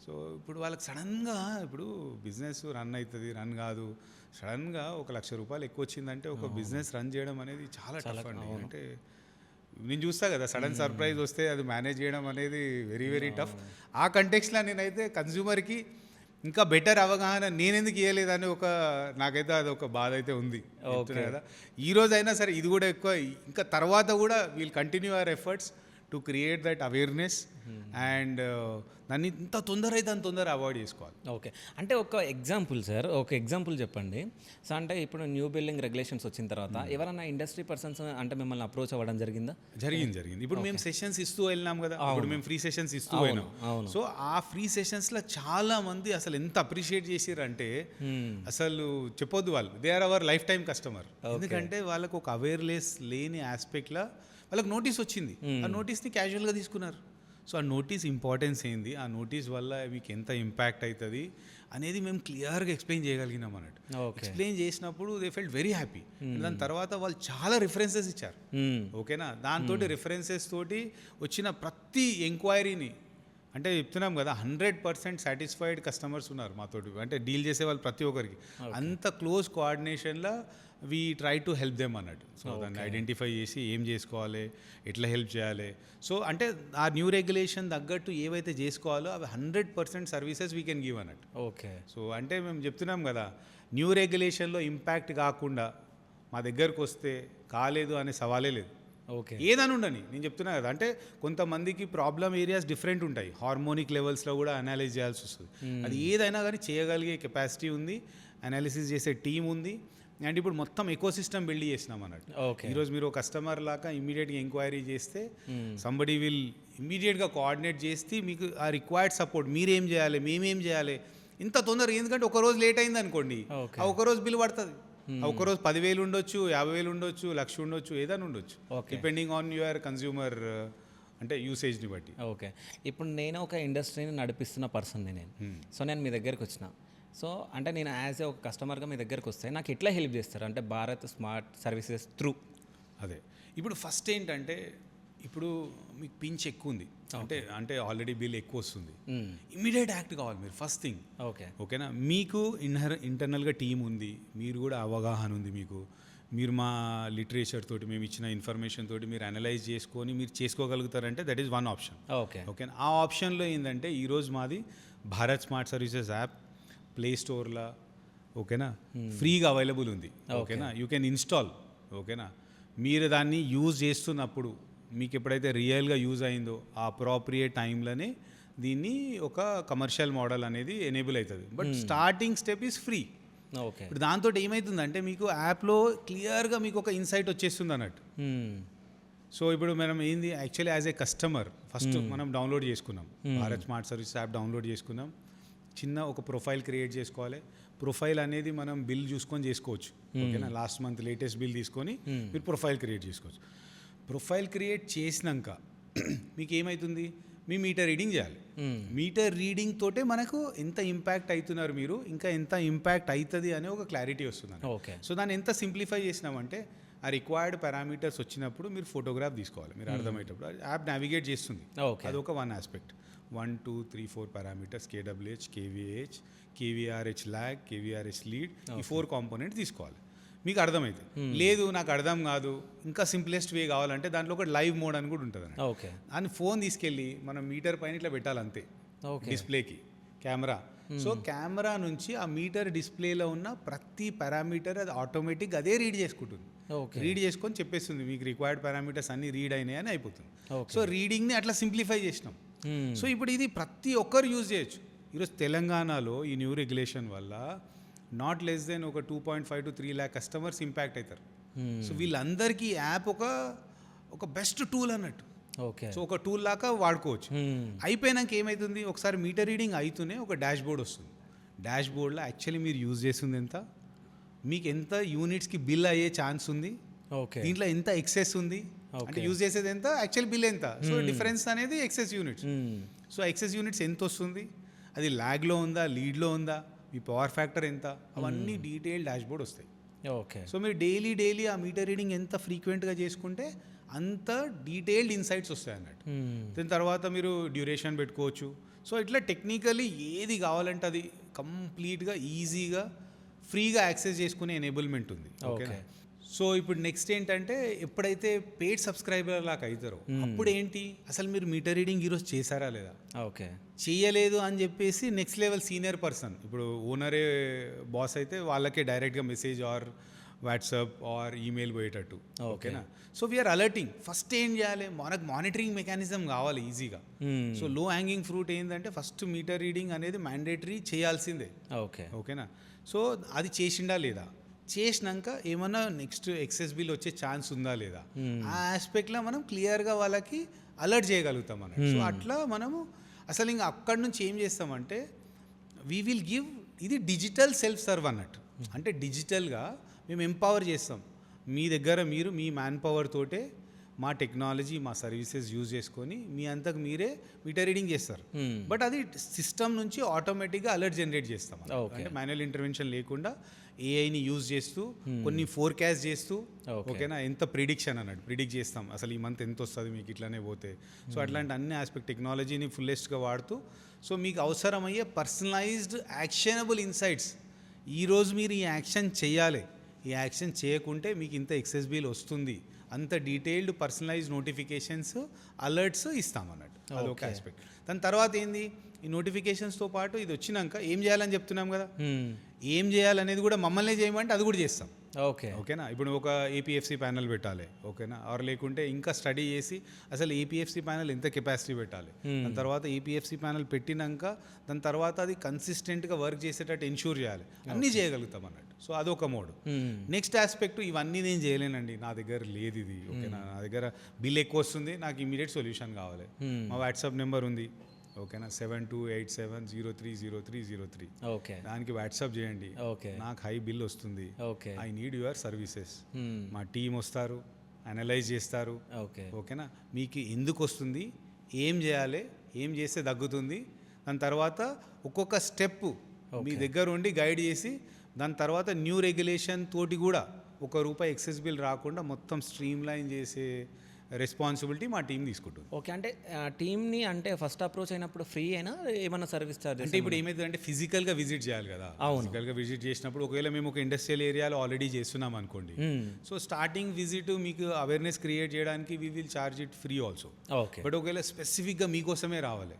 సో ఇప్పుడు వాళ్ళకి సడన్గా ఇప్పుడు బిజినెస్ రన్ అవుతుంది, రన్ కాదు, సడన్గా ₹1,00,000 ఎక్కువ వచ్చిందంటే ఒక బిజినెస్ రన్ చేయడం అనేది చాలా టఫ్ అండి. అంటే నేను చూస్తా కదా, సడన్ సర్ప్రైజ్ వస్తే అది మేనేజ్ చేయడం అనేది వెరీ వెరీ టఫ్. ఆ కంటెక్స్లో నేనైతే కన్జ్యూమర్కి ఇంకా బెటర్ అవగాహన నేనెందుకు ఇవ్వలేదని నాకైతే అది ఒక బాధ అయితే ఉంది కదా. ఈ రోజైనా సరే ఇది కూడా ఎక్కువ, ఇంకా తర్వాత కూడా we'll continue our efforts to create that awareness and దాన్ని ఇంత తొందర అయితే అంత తొందర అవాయిడ్ చేసుకోవాలి. ఓకే, అంటే ఒక ఎగ్జాంపుల్ సార్, ఒక ఎగ్జాంపుల్ చెప్పండి. సో అంటే ఇప్పుడు న్యూ బిల్డింగ్ రెగ్యులేషన్స్ వచ్చిన తర్వాత ఎవరైనా ఇండస్ట్రీ పర్సన్స్ అంటే మిమ్మల్ని అప్రోచ్ అవ్వడం జరిగిందా? జరిగింది. ఇప్పుడు మేము సెషన్స్ ఇస్తూ వెళ్ళినాం కదా, ఇప్పుడు మేము ఫ్రీ సెషన్స్ ఇస్తూ పోయినాం. సో ఆ ఫ్రీ సెషన్స్లో చాలా మంది అసలు ఎంత అప్రిషియేట్ చేసిరంటే అసలు చెప్పొద్దు. వాళ్ళు they are our lifetime customer. ఎందుకంటే వాళ్ళకు ఒక అవేర్నెస్ లేని ఆస్పెక్ట్లో వాళ్ళకి నోటీస్ వచ్చింది, ఆ నోటీస్ని క్యాజువల్గా తీసుకున్నారు. సో ఆ నోటీస్ ఇంపార్టెన్స్ ఏంది, ఆ నోటీస్ వల్ల మీకు ఎంత ఇంపాక్ట్ అవుతుంది అనేది మేము క్లియర్గా ఎక్స్ప్లెయిన్ చేయగలిగినాం అన్నట్టు. ఎక్స్ప్లెయిన్ చేసినప్పుడు దే ఫెల్ట్ వెరీ హ్యాపీ. దాని తర్వాత వాళ్ళు చాలా రిఫరెన్సెస్ ఇచ్చారు. ఓకేనా, దాంతో రిఫరెన్సెస్ తోటి వచ్చిన ప్రతి ఎంక్వైరీని, అంటే చెప్తున్నాం కదా 100% సాటిస్ఫైడ్ కస్టమర్స్ ఉన్నారు మాతోటి, అంటే డీల్ చేసే వాళ్ళు ప్రతి ఒక్కరికి. అంత క్లోజ్ కోఆర్డినేషన్లో we try to help them అన్నట్టు. సో దాన్ని ఐడెంటిఫై చేసి ఏం చేసుకోవాలి, ఎట్లా హెల్ప్ చేయాలి. సో అంటే ఆ న్యూ రెగ్యులేషన్ తగ్గట్టు ఏవైతే చేసుకోవాలో అవి 100% సర్వీసెస్ వీ కెన్ గివ్ అన్నట్టు. ఓకే, సో అంటే మేము చెప్తున్నాం కదా, న్యూ రెగ్యులేషన్లో ఇంపాక్ట్ కాకుండా మా దగ్గరకు వస్తే కాలేదు అనే సవాలే లేదు. ఓకే, ఏదని ఉండని నేను చెప్తున్నా కదా. అంటే కొంతమందికి ప్రాబ్లమ్ ఏరియాస్ డిఫరెంట్ ఉంటాయి, హార్మోనిక్ లెవెల్స్లో కూడా అనాలిసిస్ చేయాల్సి వస్తుంది. అది ఏదైనా కానీ చేయగలిగే కెపాసిటీ ఉంది, అనాలిసిస్ చేసే టీం ఉంది. అండ్ ఇప్పుడు మొత్తం ఎకోసిస్టమ్ బిల్డ్ చేసినాం అన్నట్టు. ఈరోజు మీరు కస్టమర్ లాగా ఇమీడియట్గా ఎంక్వైరీ చేస్తే సంబడి విల్ ఇమీడియట్గా కోఆర్డినేట్ చేస్తే మీకు ఆ రిక్వైర్డ్ సపోర్ట్, మీరేం చేయాలి, మేమేం చేయాలి, ఇంత తొందరగా. ఎందుకంటే ఒకరోజు లేట్ అయింది అనుకోండి, ఆ ఒకరోజు బిల్ పడుతుంది. ఒకరోజు 10,000 ఉండొచ్చు, 50,000 ఉండొచ్చు, 1,00,000 ఉండొచ్చు, ఏదైనా ఉండొచ్చు, డిపెండింగ్ ఆన్ యువర్ కన్జ్యూమర్ అంటే యూసేజ్ని బట్టి. ఓకే. ఇప్పుడు నేను ఒక ఇండస్ట్రీని నడిపిస్తున్న పర్సన్ని నేను. సో నేను మీ దగ్గరికి వచ్చిన. సో అంటే నేను యాజ్ ఏ ఒక కస్టమర్గా మీ దగ్గరికి వస్తే నాకు ఎట్లా హెల్ప్ చేస్తారు అంటే భారత్ స్మార్ట్ సర్వీసెస్ త్రూ? అదే ఇప్పుడు ఫస్ట్ ఏంటంటే ఇప్పుడు మీకు పించ్ ఎక్కువ ఉంది అంటే అంటే ఆల్రెడీ బిల్ ఎక్కువ వస్తుంది, ఇమీడియట్ యాక్ట్ కావాలి మీరు ఫస్ట్ థింగ్. ఓకే. ఓకేనా, మీకు ఇంటర్నల్గా టీం ఉంది, మీరు కూడా అవగాహన ఉంది మీకు, మీరు మా లిటరేచర్ తోటి మేము ఇచ్చిన ఇన్ఫర్మేషన్ తోటి మీరు అనలైజ్ చేసుకొని మీరు చేసుకోగలుగుతారంటే that is one option. Okay. ఓకేనా, ఆ ఆప్షన్లో ఏంటంటే ఈరోజు మాది Bharat smart services app play స్టోర్లో ఓకేనా ఫ్రీగా అవైలబుల్ ఉంది. ఓకేనా, యూ కెన్ ఇన్స్టాల్. ఓకేనా, మీరు దాన్ని యూజ్ చేస్తున్నప్పుడు మీకు ఎప్పుడైతే రియల్గా యూజ్ అయిందో ఆ అప్రోప్రియేట్ టైంలోనే దీన్ని ఒక కమర్షియల్ మోడల్ అనేది ఎనేబుల్ అవుతుంది. But starting step is free. Okay. ఇప్పుడు దాంతో ఏమవుతుందంటే మీకు యాప్లో క్లియర్గా మీకు ఒక ఇన్సైట్ వచ్చేస్తుంది అన్నట్టు. సో ఇప్పుడు మనం ఏంది actually as a customer first మనం డౌన్లోడ్ చేసుకున్నాం, Bharat smart service app download చేసుకున్నాం. చిన్న ఒక ప్రొఫైల్ క్రియేట్ చేసుకోవాలి. ప్రొఫైల్ అనేది మనం బిల్ చూసుకొని చేసుకోవచ్చు. ఓకేనా, లాస్ట్ మంత్ లేటెస్ట్ బిల్ తీసుకొని మీరు ప్రొఫైల్ క్రియేట్ చేసుకోవచ్చు. ప్రొఫైల్ క్రియేట్ చేసినాక మీకు ఏమవుతుంది, మీ మీటర్ రీడింగ్ చేయాలి. మీటర్ రీడింగ్ తోటే మనకు ఎంత ఇంపాక్ట్ అవుతున్నారు మీరు, ఇంకా ఎంత ఇంపాక్ట్ అవుతుంది అనే ఒక క్లారిటీ వస్తుంది. ఓకే. సో దాన్ని ఎంత సింప్లిఫై చేసినామంటే ఆ రిక్వైర్డ్ పారామీటర్స్ వచ్చినప్పుడు మీరు ఫోటోగ్రాఫ్ తీసుకోవాలి. మీరు అర్థమయ్యేటప్పుడు యాప్ నావిగేట్ చేస్తుంది. అదొక one aspect. 1 2 3 4 parameters KWH, KVH, KVRH lag, KVRH lead, ఈ 4 కాంపోనెంట్ తీసుకోవాలి. మీకు అర్థమైతే లేదు నాకు అర్థం కాదు ఇంకా సింప్లెస్ట్ వే కావాలంటే దాంట్లో ఒక లైవ్ మోడ్ అని కూడా ఉంటుంది. ఓకే. అని ఫోన్ తీసుకెళ్ళి మనం మీటర్ పైన ఇట్లా పెట్టాలి అంతే, డిస్ప్లేకి కెమెరా. సో కెమెరా నుంచి ఆ మీటర్ డిస్ప్లేలో ఉన్న ప్రతి పారామీటర్ అది ఆటోమేటిక్ అదే రీడ్ చేసుకుంటుంది. రీడ్ చేసుకొని చెప్పేస్తుంది మీకు రిక్వైర్డ్ పారామీటర్స్ అన్ని రీడ్ అయినాయి అని అయిపోతుంది. సో రీడింగ్ని అట్లా సింప్లిఫై చేసినాం. సో ఇప్పుడు ఇది ప్రతి ఒక్కరు యూజ్ చేయొచ్చు. ఈరోజు తెలంగాణలో ఈ న్యూ రెగ్యులేషన్ వల్ల నాట్ లెస్ దెన్ ఒక 2.5 to 3 lakh కస్టమర్స్ ఇంపాక్ట్ అవుతారు. సో వీళ్ళందరికీ యాప్ ఒక బెస్ట్ టూల్ అన్నట్టు. ఓకే. సో ఒక టూల్ లాగా వాడుకోవచ్చు. అయిపోయినాక ఏమవుతుంది, ఒకసారి మీటర్ రీడింగ్ అవుతూనే ఒక డాష్ బోర్డ్ వస్తుంది. డాష్ బోర్డ్లో యాక్చువల్లీ మీరు యూజ్ చేస్తుంది ఎంత, మీకు ఎంత యూనిట్స్కి బిల్ అయ్యే ఛాన్స్ ఉంది, దీంట్లో ఎంత ఎక్సెస్ ఉంది, అంటే యూజ్ చేసేది ఎంత, యాక్చువల్ బిల్ ఎంత. సో డిఫరెన్స్ అనేది excess units. So excess units ఎంత వస్తుంది, అది ల్యాగ్లో ఉందా, లీడ్లో ఉందా, మీ పవర్ ఫ్యాక్టర్ ఎంత, అవన్నీ డీటెయిల్ డాష్ బోర్డ్ వస్తాయి. ఓకే. సో మీరు డైలీ ఆ మీటర్ రీడింగ్ ఎంత ఫ్రీక్వెంట్గా చేసుకుంటే అంత డీటెయిల్డ్ ఇన్సైట్స్ వస్తాయి అన్నట్టు. దాని తర్వాత మీరు డ్యూరేషన్ పెట్టుకోవచ్చు. సో ఇట్లా టెక్నికలీ ఏది కావాలంటే అది కంప్లీట్గా ఈజీగా ఫ్రీగా యాక్సెస్ చేసుకునే ఎనేబుల్మెంట్ ఉంది. ఓకే. సో ఇప్పుడు నెక్స్ట్ ఏంటంటే ఎప్పుడైతే పెయిడ్ సబ్స్క్రైబర్ లాగా అవుతారో అప్పుడు ఏంటి, అసలు మీరు మీటర్ రీడింగ్ ఈరోజు చేశారా లేదా, ఓకే చేయలేదు అని చెప్పేసి నెక్స్ట్ లెవెల్ సీనియర్ పర్సన్, ఇప్పుడు ఓనరే బాస్ అయితే వాళ్ళకే డైరెక్ట్గా message or WhatsApp or email పోయేటట్టు. ఓకేనా. So we are alerting. ఫస్ట్ ఏం చేయాలి, మనకు మానిటరింగ్ మెకానిజం కావాలి ఈజీగా. సో లో హ్యాంగింగ్ ఫ్రూట్ ఏంటంటే ఫస్ట్ మీటర్ రీడింగ్ అనేది మ్యాండేటరీ చేయాల్సిందే. ఓకే. ఓకేనా. సో అది చేసిండా లేదా, చేసినాక ఏమన్నా నెక్స్ట్ ఎక్సెస్ బిల్ వచ్చే ఛాన్స్ ఉందా లేదా, ఆ ఆస్పెక్ట్లో మనం క్లియర్గా వాళ్ళకి అలర్ట్ చేయగలుగుతాం అన్నట్టు. సో అట్లా మనము అసలు ఇంకా అక్కడి నుంచి ఏం చేస్తామంటే వీ విల్ గివ్, ఇది డిజిటల్ సెల్ఫ్ సర్వ్ అన్నట్టు. అంటే డిజిటల్గా మేము ఎంపవర్ చేస్తాం. మీ దగ్గర మీరు మీ మ్యాన్ పవర్ తోటే మా టెక్నాలజీ మా సర్వీసెస్ యూజ్ చేసుకొని మీ అంతకు మీరే మీటర్ రీడింగ్ చేస్తారు. బట్ అది సిస్టమ్ నుంచి ఆటోమేటిక్గా అలర్ట్ జనరేట్ చేస్తాం. అంటే మాన్యువల్ ఇంటర్వెన్షన్ లేకుండా ఏఐని యూజ్ చేస్తూ కొన్ని ఫోర్కాస్ట్ చేస్తూ, ఓకేనా, ఎంత ప్రిడిక్షన్ అన్నట్టు ప్రిడిక్ట్ చేస్తాం అసలు ఈ మంత్ ఎంత వస్తుంది మీకు ఇట్లానే పోతే. సో అట్లాంటి అన్ని ఆస్పెక్ట్ టెక్నాలజీని ఫుల్లెస్ట్గా వాడుతూ సో మీకు అవసరమయ్యే పర్సనలైజ్డ్ యాక్షనబుల్ ఇన్సైట్స్, ఈరోజు మీరు ఈ యాక్షన్ చేయాలి, ఈ యాక్షన్ చేయకుంటే మీకు ఇంత ఎక్సెస్ బిల్ వస్తుంది, అంత డీటెయిల్డ్ పర్సనలైజ్ నోటిఫికేషన్స్ అలర్ట్స్ ఇస్తామన్నట్టు. అదొక ఆస్పెక్ట్. దాని తర్వాత ఏంది, ఈ నోటిఫికేషన్స్తో పాటు ఇది వచ్చినాక ఏం చేయాలని చెప్తున్నాం కదా, ఏం చేయాలనేది కూడా మమ్మల్ని చేయమంటే అది కూడా చేస్తాం. ఓకేనా. ఇప్పుడు ఒక ఏపీఎఫ్సి ప్యానల్ పెట్టాలి, ఓకేనా, ఆర్ లేకుంటే ఇంకా స్టడీ చేసి అసలు ఏపీఎఫ్సి ప్యానల్ ఎంత కెపాసిటీ పెట్టాలి, దాని తర్వాత ఏపీఎఫ్సి ప్యానల్ పెట్టినాక దాని తర్వాత అది కన్సిస్టెంట్గా వర్క్ చేసేటట్టు ఎన్ష్యూర్ చేయాలి, అన్నీ చేయగలుగుతాం అన్నట్టు. సో అదొక మోడ్. నెక్స్ట్ ఆస్పెక్ట్, ఇవన్నీ నేను చేయలేనండి, నా దగ్గర లేదు ఇది, ఓకేనా, నా దగ్గర బిల్ ఎక్కువ వస్తుంది, నాకు ఇమీడియట్ సొల్యూషన్ కావాలి, మా వాట్సాప్ నెంబర్ ఉంది, ఓకేనా, 7287030303. ఓకే, దానికి వాట్సాప్ చేయండి, నాకు హై బిల్ వస్తుంది, ఐ నీడ్ యువర్ సర్వీసెస్. మా టీం వస్తారు, అనలైజ్ చేస్తారు. ఓకే. ఓకేనా, మీకు ఎందుకు వస్తుంది, ఏం చేయాలి, ఏం చేస్తే తగ్గుతుంది, దాని తర్వాత ఒక్కొక్క స్టెప్ మీ దగ్గర ఉండి గైడ్ చేసి దాని తర్వాత న్యూ రెగ్యులేషన్ తోటి కూడా ₹1 ఎక్సెస్ బిల్ రాకుండా మొత్తం స్ట్రీమ్ లైన్ చేసే రెస్పాన్సిబిలిటీ మా టీం తీసుకుంటుంది. ఓకే. అంటే టీమ్ని అంటే ఫస్ట్ అప్రోచ్ అయినప్పుడు ఫ్రీ అయినా ఏమన్నా సర్వీస్ చార్జెస్? అంటే ఇప్పుడు ఏమైతుందంటే ఫిజికల్గా విజిట్ చేయాలి కదా. ఫిజికల్గా విజిట్ చేసినప్పుడు ఒకవేళ మేము ఒక ఇండస్ట్రియల్ ఏరియాలో ఆల్రెడీ చేస్తున్నాం అనుకోండి, సో స్టార్టింగ్ విజిట్ మీకు అవేర్నెస్ క్రియేట్ చేయడానికి we will charge it free also. Okay. But ఒకవేళ స్పెసిఫిక్గా మీకోసమే రావాలి,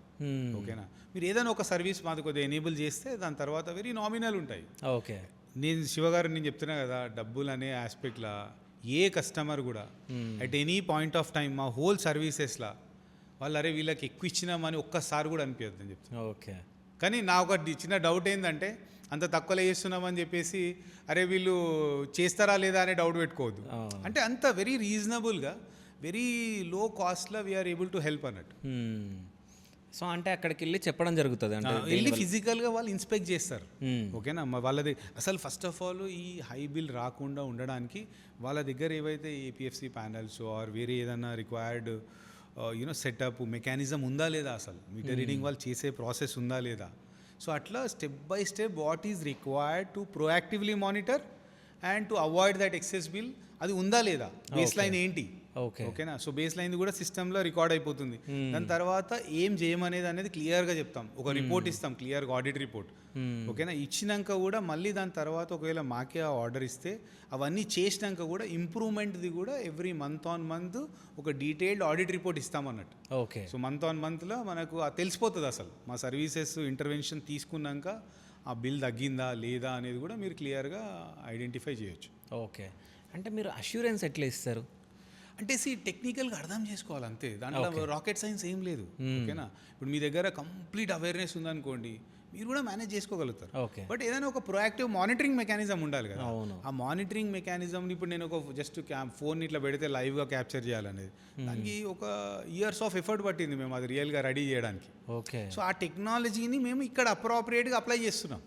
ఓకేనా, మీరు ఏదైనా ఒక సర్వీస్ మాది కొద్దిగా ఎనేబుల్ చేస్తే దాని తర్వాత వెరీ నామినల్ ఉంటాయి. ఓకే. నేను చెప్తున్నా కదా, డబ్బులు అనే ఆస్పెక్ట్లా ఏ కస్టమర్ కూడా at any point of time మా హోల్ సర్వీసెస్లా వాళ్ళు అరే వీళ్ళకి ఎక్కువ ఇచ్చినామని ఒక్కసారి కూడా అనిపించదు అని చెప్తాను. ఓకే. కానీ నా ఒక చిన్న డౌట్ ఏంటంటే అంత తక్కువలో చేస్తున్నామని చెప్పేసి అరే వీళ్ళు చేస్తారా లేదా అనే డౌట్ పెట్టుకోవద్దు. అంటే అంత వెరీ రీజనబుల్గా వెరీ లో కాస్ట్లో వీఆర్ ఏబుల్ టు హెల్ప్ అన్నట్టు. సో అంటే అక్కడికి వెళ్ళి చెప్పడం జరుగుతుంది, అంటే వెళ్ళి ఫిజికల్గా వాళ్ళు ఇన్స్పెక్ట్ చేస్తారు. ఓకేనా, వాళ్ళది అసలు ఫస్ట్ ఆఫ్ ఆల్ ఈ హై బిల్ రాకుండా ఉండడానికి వాళ్ళ దగ్గర ఏవైతే ఏపీఎఫ్సి ప్యానల్స్ ఆర్ వేరే ఏదైనా రిక్వైర్డ్ సెటప్ మెకానిజం ఉందా లేదా, అసలు మీటర్ రీడింగ్ వాళ్ళు చేసే ప్రాసెస్ ఉందా లేదా. సో అట్లా step by step what is required to proactively monitor and to avoid that excess bill అది ఉందా లేదా, బేస్ లైన్ ఏంటి. ఓకేనా, సో బేస్ లైన్ కూడా సిస్టంలో రికార్డ్ అయిపోతుంది. దాని తర్వాత ఏం చేయమనేది అనేది క్లియర్గా చెప్తాం, ఒక రిపోర్ట్ ఇస్తాం, క్లియర్గా ఆడిట్ రిపోర్ట్. ఓకేనా, ఇచ్చినాక కూడా మళ్ళీ దాని తర్వాత ఒకవేళ మాకే ఆ ఆర్డర్ ఇస్తే అవన్నీ చేసినాక కూడా ఇంప్రూవ్మెంట్ది కూడా ఎవ్రీ మంత్ ఆన్ మంత్ ఒక డీటెయిల్డ్ ఆడిట్ రిపోర్ట్ ఇస్తామన్నట్టు. ఓకే. సో మంత్ ఆన్ మంత్లో మనకు తెలిసిపోతుంది అసలు మా సర్వీసెస్ ఇంటర్వెన్షన్ తీసుకున్నాక ఆ బిల్ తగ్గిందా లేదా అనేది కూడా మీరు క్లియర్గా ఐడెంటిఫై చేయొచ్చు. ఓకే. అంటే మీరు అష్యూరెన్స్ ఎట్లా ఇస్తారు? అంటే టెక్నికల్గా అర్థం చేసుకోవాలి అంతే, దాంట్లో రాకెట్ సైన్స్ ఏం లేదు. ఓకేనా, ఇప్పుడు మీ దగ్గర కంప్లీట్ అవేర్నెస్ ఉందనుకోండి మీరు కూడా మేనేజ్ చేసుకోగలుగుతారు. బట్ ఏదైనా ఒక ప్రొయాక్టివ్ మానిటరింగ్ మెకానిజం ఉండాలి కదా. ఆ మానిటరింగ్ మెకానిజం ఇప్పుడు నేను ఒక జస్ట్ ఫోన్ ఇట్లా పెడితే లైవ్గా క్యాప్చర్ చేయాలనేది దానికి ఒక ఇయర్స్ ఆఫ్ ఎఫర్ట్ పట్టింది మేము అది రియల్గా రెడీ చేయడానికి. ఓకే. సో ఆ టెక్నాలజీని మేము ఇక్కడ అప్రోప్రియేట్గా అప్లై చేస్తున్నాం,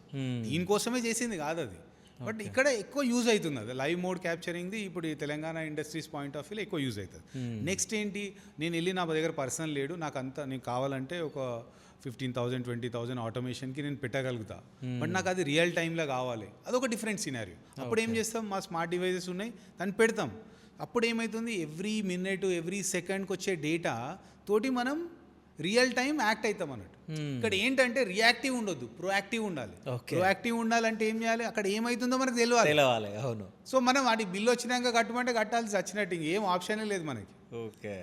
దీనికోసమే చేసింది కాదు అది. బట్ ఇక్కడ ఎక్కువ యూజ్ అవుతుంది అది లైవ్ మోడ్ క్యాప్చరింగ్ది ఇప్పుడు ఈ తెలంగాణ ఇండస్ట్రీస్ పాయింట్ ఆఫ్ వ్యూలో ఎక్కువ యూజ్ అవుతుంది. నెక్స్ట్ ఏంటి, నేను వెళ్ళి నా దగ్గర పర్సన్ లేడు, నాకు అంతా నేను కావాలంటే ఒక 15,000 20,000 ఆటోమేషన్కి నేను పెట్టగలుగుతా, బట్ నాకు అది రియల్ టైంలో కావాలి, అదొక డిఫరెంట్ సినారియో. అప్పుడు ఏం చేస్తాం, మా స్మార్ట్ డివైజెస్ ఉన్నాయి దాన్ని పెడతాం. అప్పుడు ఏమవుతుంది, ఎవ్రీ మినిట్ ఎవ్రీ సెకండ్కి వచ్చే డేటా తోటి మనం రియల్ టైం యాక్ట్ అవుతాం అన్నట్టు. ఇక్కడ ఏంటంటే రియాక్టివ్ ఉండొద్దు, ప్రొయాక్టివ్ ఉండాలి. ప్రొయాక్టివ్ ఉండాలంటే ఏం చేయాలి, అక్కడ ఏమవుతుందో మనకు తెలియాలి. అవును. సో మనం వాటి బిల్ వచ్చినాక కట్టమంటే కట్టాల్సి వచ్చినట్టు ఏం ఆప్షనే లేదు మనకి. ఓకే.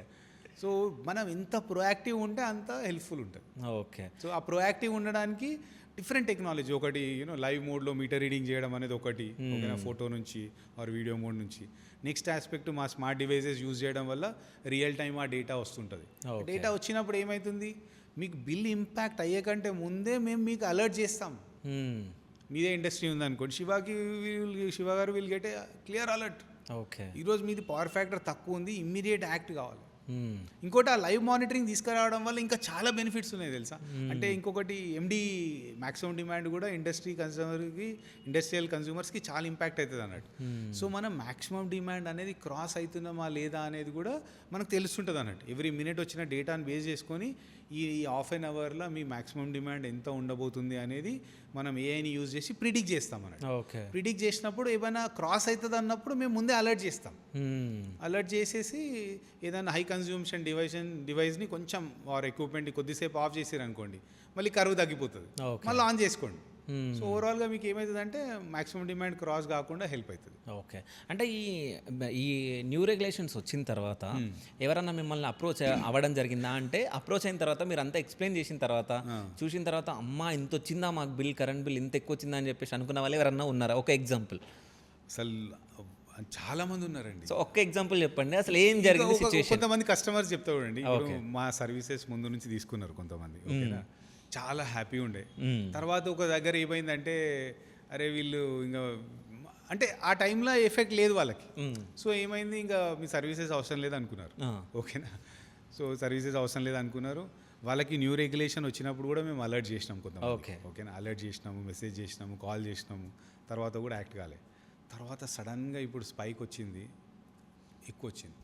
సో మనం ఎంత ప్రొయాక్టివ్ ఉంటే అంత హెల్ప్ఫుల్ ఉంటుంది. ఓకే. సో ఆ ప్రొయాక్టివ్ ఉండడానికి డిఫరెంట్ టెక్నాలజీ, ఒకటి లైవ్ మోడ్లో మీటర్ రీడింగ్ చేయడం అనేది ఒకటి, ఓకేనా, ఫోటో నుంచి ఆర్ వీడియో మోడ్ నుంచి. నెక్స్ట్ ఆస్పెక్ట్ మా స్మార్ట్ డివైజెస్ యూజ్ చేయడం వల్ల రియల్ టైమ్ ఆ డేటా వస్తుంటుంది. డేటా వచ్చినప్పుడు ఏమవుతుంది, మీకు బిల్ ఇంపాక్ట్ అయ్యే కంటే ముందే మేము మీకు అలర్ట్ చేస్తాం. మీదే ఇండస్ట్రీ ఉందనుకోండి, శివ గారు will get a clear alert. Okay, ఈరోజు మీది పవర్ ఫ్యాక్టర్ తక్కువ ఉంది, ఇమ్మీడియట్ యాక్ట్ కావాలి. ఇంకోటి ఆ లైవ్ మానిటరింగ్ తీసుకురావడం వల్ల ఇంకా చాలా బెనిఫిట్స్ ఉన్నాయి తెలుసా. అంటే ఇంకొకటి ఎండి మ్యాక్సిమం డిమాండ్ కూడా ఇండస్ట్రియల్ కన్స్యూమర్స్కి చాలా ఇంపాక్ట్ అవుతుంది అన్నట్టు. సో మనం మ్యాక్సిమం డిమాండ్ అనేది క్రాస్ అవుతుందా లేదా అనేది కూడా మనకు తెలుస్తుంటుంది అన్నట్టు. ఎవ్రీ మినిట్ వచ్చిన డేటాను బేస్ చేసుకొని ఈ హాఫ్ అన్ అవర్లో మీ మ్యాక్సిమం డిమాండ్ ఎంత ఉండబోతుంది అనేది మనం ఏఐని యూజ్ చేసి ప్రిడిక్ట్ చేస్తాం అన్నట్టు. ఓకే, ప్రిడిక్ట్ చేసినప్పుడు ఏమైనా క్రాస్ అవుతుంది అన్నప్పుడు మేము ముందే అలర్ట్ చేస్తాం. అలర్ట్ చేసేసి ఏదైనా హై కన్జ్యూమ్షన్ డివైస్ని కొంచెం ఆర్ ఎక్విప్మెంట్ని కొద్దిసేపు ఆఫ్ చేసారు అనుకోండి, మళ్ళీ కరువు తగ్గిపోతుంది, మళ్ళీ ఆన్ చేసుకోండి. సో ఓవరాల్గా మీకు ఏమవుతుందంటే మ్యాక్సిమం డిమాండ్ క్రాస్ కాకుండా హెల్ప్ అవుతుంది. ఓకే, అంటే ఈ న్యూ రెగ్యులేషన్స్ వచ్చిన తర్వాత ఎవరన్నా మిమ్మల్ని అప్రోచ్ అవ్వడం జరిగిందా? అంటే అప్రోచ్ అయిన తర్వాత మీరు అంతా ఎక్స్ప్లెయిన్ చేసిన తర్వాత చూసిన తర్వాత అమ్మా ఇంత వచ్చిందా మాకు బిల్, కరెంట్ బిల్ ఇంత ఎక్కువ వచ్చిందా అని చెప్పేసి అనుకున్న వాళ్ళు ఎవరన్నా ఉన్నారా? ఒక ఎగ్జాంపుల్. అసలు చాలా మంది ఉన్నారండి. సో ఒక్క ఎగ్జాంపుల్ చెప్పండి, అసలు ఏం జరిగింది సిచ్యువేషన్. కొంతమంది కస్టమర్స్ చెప్తా చూడండి, మా సర్వీసెస్ ముందు నుంచి తీసుకున్నారు కొంతమంది, ఓకేనా, చాలా హ్యాపీ ఉండే. తర్వాత ఒక దగ్గర ఏమైందంటే అరే వీళ్ళు ఇంకా అంటే ఆ టైంలో ఎఫెక్ట్ లేదు వాళ్ళకి. సో ఏమైంది, ఇంకా మీ సర్వీసెస్ అవసరం లేదు అనుకున్నారు, ఓకేనా. సో సర్వీసెస్ అవసరం లేదు అనుకున్నారు. వాళ్ళకి న్యూ రెగ్యులేషన్ వచ్చినప్పుడు కూడా మేము అలర్ట్ చేసినాము కొంతమంది, ఓకేనా, అలర్ట్ చేసినాము, మెసేజ్ చేసినాము, కాల్ చేసినాము, తర్వాత కూడా యాక్ట్ కాలే. తర్వాత సడన్గా ఇప్పుడు స్పైక్ వచ్చింది. ఎక్కువ వచ్చింది.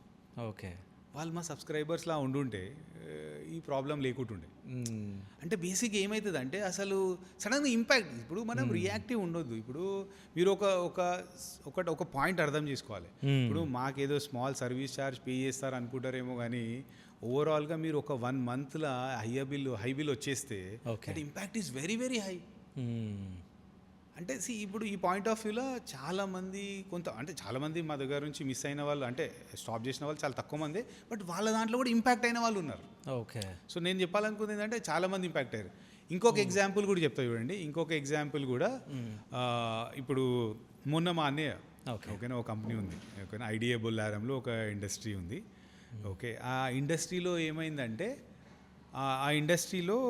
ఓకే. వాళ్ళు మా సబ్స్క్రైబర్స్లా ఉండుంటే ఈ ప్రాబ్లం లేకుంటుండే. అంటే బేసిక్ ఏమవుతుందంటే అసలు సడన్గా ఇంపాక్ట్, ఇప్పుడు మనం రియాక్టివ్ ఉండొద్దు. ఇప్పుడు మీరు ఒక పాయింట్ అర్థం చేసుకోవాలి. ఇప్పుడు మాకేదో స్మాల్ సర్వీస్ ఛార్జ్ పే చేస్తారు అనుకుంటారేమో, కానీ ఓవరాల్గా మీరు ఒక 1 monthలో హై బిల్ వచ్చేస్తే that impact is very very high. అంటే ఇప్పుడు ఈ పాయింట్ ఆఫ్ వ్యూలో చాలామంది చాలామంది మా దగ్గర నుంచి మిస్ అయిన వాళ్ళు, అంటే స్టాప్ చేసిన వాళ్ళు చాలా తక్కువ మంది, బట్ వాళ్ళ దాంట్లో కూడా ఇంపాక్ట్ అయిన వాళ్ళు ఉన్నారు. ఓకే. సో నేను చెప్పాలనుకుంది ఏంటంటే చాలామంది ఇంపాక్ట్ అయ్యారు. ఇంకొక ఎగ్జాంపుల్ కూడా చెప్తా చూడండి. ఇంకొక ఎగ్జాంపుల్ కూడా ఇప్పుడు మొన్న మా అన్నయ్య, ఓకేనా, ఒక కంపెనీ ఉంది, ఓకేనా, ఐడియా బొల్లారంలో ఒక ఇండస్ట్రీ ఉంది. ఓకే, ఆ ఇండస్ట్రీలో ఏమైందంటే ఆ ఇండస్ట్రీలో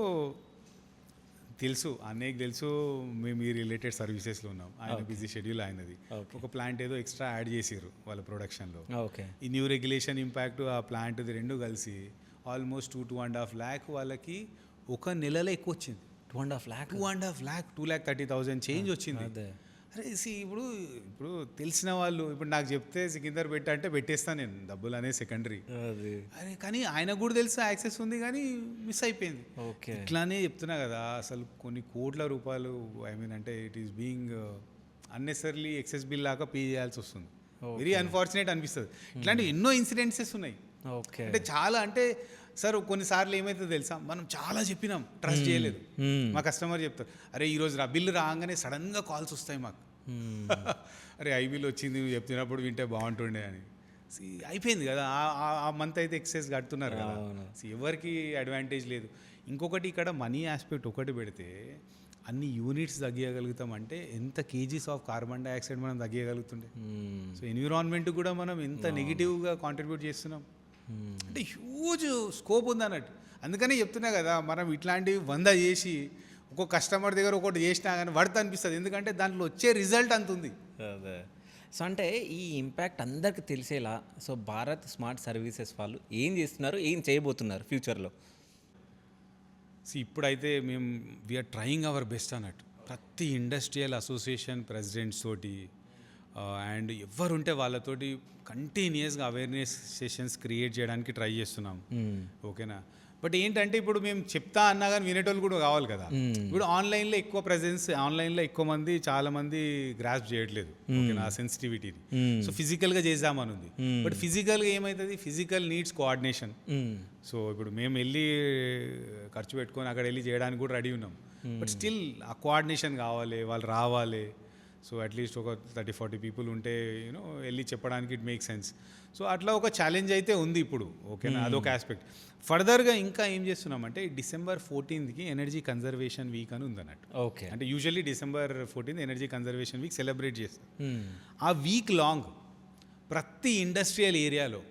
తెలుసు, అన్నయ్యకి తెలుసు మేము ఈ రిలేటెడ్ సర్వీసెస్లో ఉన్నాం. ఆయన బిజీ షెడ్యూల్ ఆయనది. ఒక ప్లాంట్ ఏదో ఎక్స్ట్రా యాడ్ చేసారు వాళ్ళ ప్రొడక్షన్లో. ఈ న్యూ రెగ్యులేషన్ ఇంపాక్ట్ ఆ ప్లాంట్ది రెండు కలిసి ఆల్మోస్ట్ 2.5 lakh వాళ్ళకి ఒక నెలలో ఎక్కువ వచ్చింది. 2.5 lakh 2,30,000 చేంజ్ వచ్చింది. అరే ఇప్పుడు తెలిసిన వాళ్ళు ఇప్పుడు నాకు చెప్తే సికిందర్ అంటే పెట్టేస్తాను నేను, డబ్బులు అనేది సెకండరీ. అరే కానీ ఆయనకు కూడా తెలుసు యాక్సెస్ ఉంది, కానీ మిస్ అయిపోయింది. ఇట్లానే చెప్తున్నా కదా, అసలు కొన్ని కోట్ల రూపాయలు అంటే it is being unnecessarily excess bill లాగా పే చేయాల్సి వస్తుంది. వెరీ అన్ఫార్చునేట్ అనిపిస్తుంది. ఇట్లాంటి ఎన్నో ఇన్సిడెంట్సెస్ ఉన్నాయి. అంటే చాలా, అంటే సార్ కొన్నిసార్లు ఏమైతుందో తెలుసా, మనం చాలా చెప్పినాం, ట్రస్ట్ చేయలేదు. మా కస్టమర్ చెప్తారు, అరే ఈరోజు బిల్లు రాగానే సడన్గా కాల్స్ వస్తాయి మాకు, అరే ఐ బిల్ వచ్చింది నువ్వు చెప్తున్నప్పుడు వింటే బాగుంటుండే అని. అయిపోయింది కదా, ఆ మంత్ అయితే ఎక్సెస్ కడుతున్నారు కదా, ఎవరికి అడ్వాంటేజ్ లేదు. ఇంకొకటి ఇక్కడ మనీ ఆస్పెక్ట్ ఒకటి పెడితే అన్ని యూనిట్స్ తగ్గియగలుగుతాం అంటే ఎంత కేజీస్ ఆఫ్ కార్బన్ డైఆక్సైడ్ మనం తగ్గియగలుగుతుండే. సో ఎన్విరాన్మెంట్ కూడా మనం ఎంత నెగిటివ్గా కాంట్రిబ్యూట్ చేస్తున్నాం అంటే హ్యూజ్ స్కోప్ ఉంది అన్నట్టు. అందుకనే చెప్తున్నా కదా, మనం ఇట్లాంటివి 100 చేసి ఒక్కొక్క కస్టమర్ దగ్గర ఒకటి చేసినా కానీ వర్త్ అనిపిస్తుంది, ఎందుకంటే దాంట్లో వచ్చే రిజల్ట్ అంత ఉంది. అదే. సో అంటే ఈ ఇంపాక్ట్ అందరికీ తెలిసేలా సో భారత్ స్మార్ట్ సర్వీసెస్ వాళ్ళు ఏం చేస్తున్నారు, ఏం చేయబోతున్నారు ఫ్యూచర్లో? ఇప్పుడైతే మేము వీఆర్ ట్రయింగ్ అవర్ బెస్ట్ అన్నట్టు. ప్రతి ఇండస్ట్రియల్ అసోసియేషన్ ప్రెసిడెంట్స్ తోటి అండ్ ఎవరుంటే వాళ్ళతోటి కంటిన్యూస్గా అవేర్నెస్ సెషన్స్ క్రియేట్ చేయడానికి ట్రై చేస్తున్నాం. ఓకేనా, బట్ ఏంటంటే ఇప్పుడు మేము చెప్తా అన్నా కానీ వినేటోళ్ళు కూడా కావాలి కదా. ఇప్పుడు ఆన్లైన్లో ఎక్కువ ప్రెజెన్స్, ఆన్లైన్లో ఎక్కువ మంది చాలా మంది గ్రాస్ప్ చేయట్లేదు, ఓకేనా, ఆ సెన్సిటివిటీని. సో ఫిజికల్గా చేద్దామని ఉంది, బట్ ఫిజికల్గా ఏమవుతుంది, ఫిజికల్ నీడ్స్ కోఆర్డినేషన్. సో ఇప్పుడు మేము వెళ్ళి ఖర్చు పెట్టుకొని అక్కడ వెళ్ళి చేయడానికి కూడా రెడీ ఉన్నాం, బట్ స్టిల్ ఆ కోఆర్డినేషన్ కావాలి, వాళ్ళు రావాలి. సో అట్లీస్ట్ ఒక 30-40 people ఉంటే యూనో వెళ్ళి చెప్పడానికి ఇట్ మేక్ సెన్స్. సో అట్లా ఒక ఛాలెంజ్ అయితే ఉంది ఇప్పుడు, ఓకేనా, అదొక ఆస్పెక్ట్. ఫర్దర్గా ఇంకా ఏం చేస్తున్నామంటే December 14th energy conservation week అని ఉందన్నట్టు. ఓకే, అంటే usually December 14th energy conservation week celebrate చేస్తాం. ఆ వీక్ లాంగ్ ప్రతి ఇండస్ట్రియల్ ఏరియాలో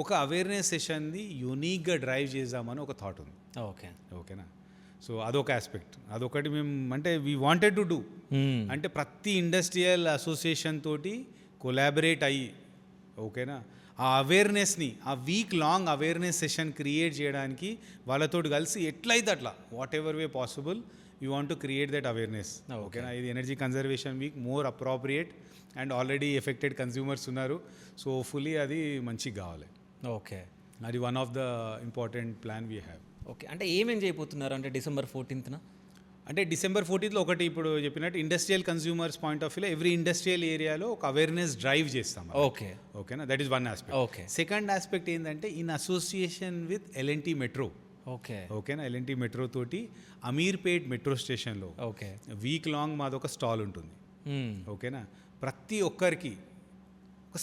ఒక అవేర్నెస్ సెషన్ని యూనిక్గా డ్రైవ్ చేద్దామని ఒక థాట్ ఉంది. ఓకేనా, సో అదొక ఆస్పెక్ట్, అదొకటి మేము అంటే వీ వాంటెడ్ టు డూ. అంటే ప్రతి ఇండస్ట్రియల్ అసోసియేషన్ తోటి కొలాబరేట్ అయ్యి, ఓకేనా, ఆ అవేర్నెస్ని ఆ week long awareness session create చేయడానికి వాళ్ళతోటి కలిసి ఎట్లయితే అట్లా what ever way possible you want to create that awareness. ఓకేనా, ఇది energy conservation week more appropriate and already affected consumers ఉన్నారు. సో హోప్ఫుల్లీ అది మంచిగా కావాలి. ఓకే, అది one of the important plan we have. Okay, అంటే ఏమేం చేయబోతున్నారు అంటే December 14th? అంటే December 14th ఒకటి ఇప్పుడు చెప్పినట్టు ఇండస్ట్రియల్ కన్స్యూమర్స్ పాయింట్ ఆఫ్ వ్యూలో ఎవ్రీ ఇండస్ట్రియల్ ఏరియాలో ఒక అవేర్నెస్ డ్రైవ్ చేస్తాం. ఓకేనా, that is one aspect. Okay, second aspect ఏంటంటే in association with L&T metro. ఓకేనా, L&T మెట్రో తోటి అమీర్పేట్ మెట్రో స్టేషన్లో వీక్ లాంగ్ మాదొక స్టాల్ ఉంటుంది. ఓకేనా, ప్రతి ఒక్కరికి ఒక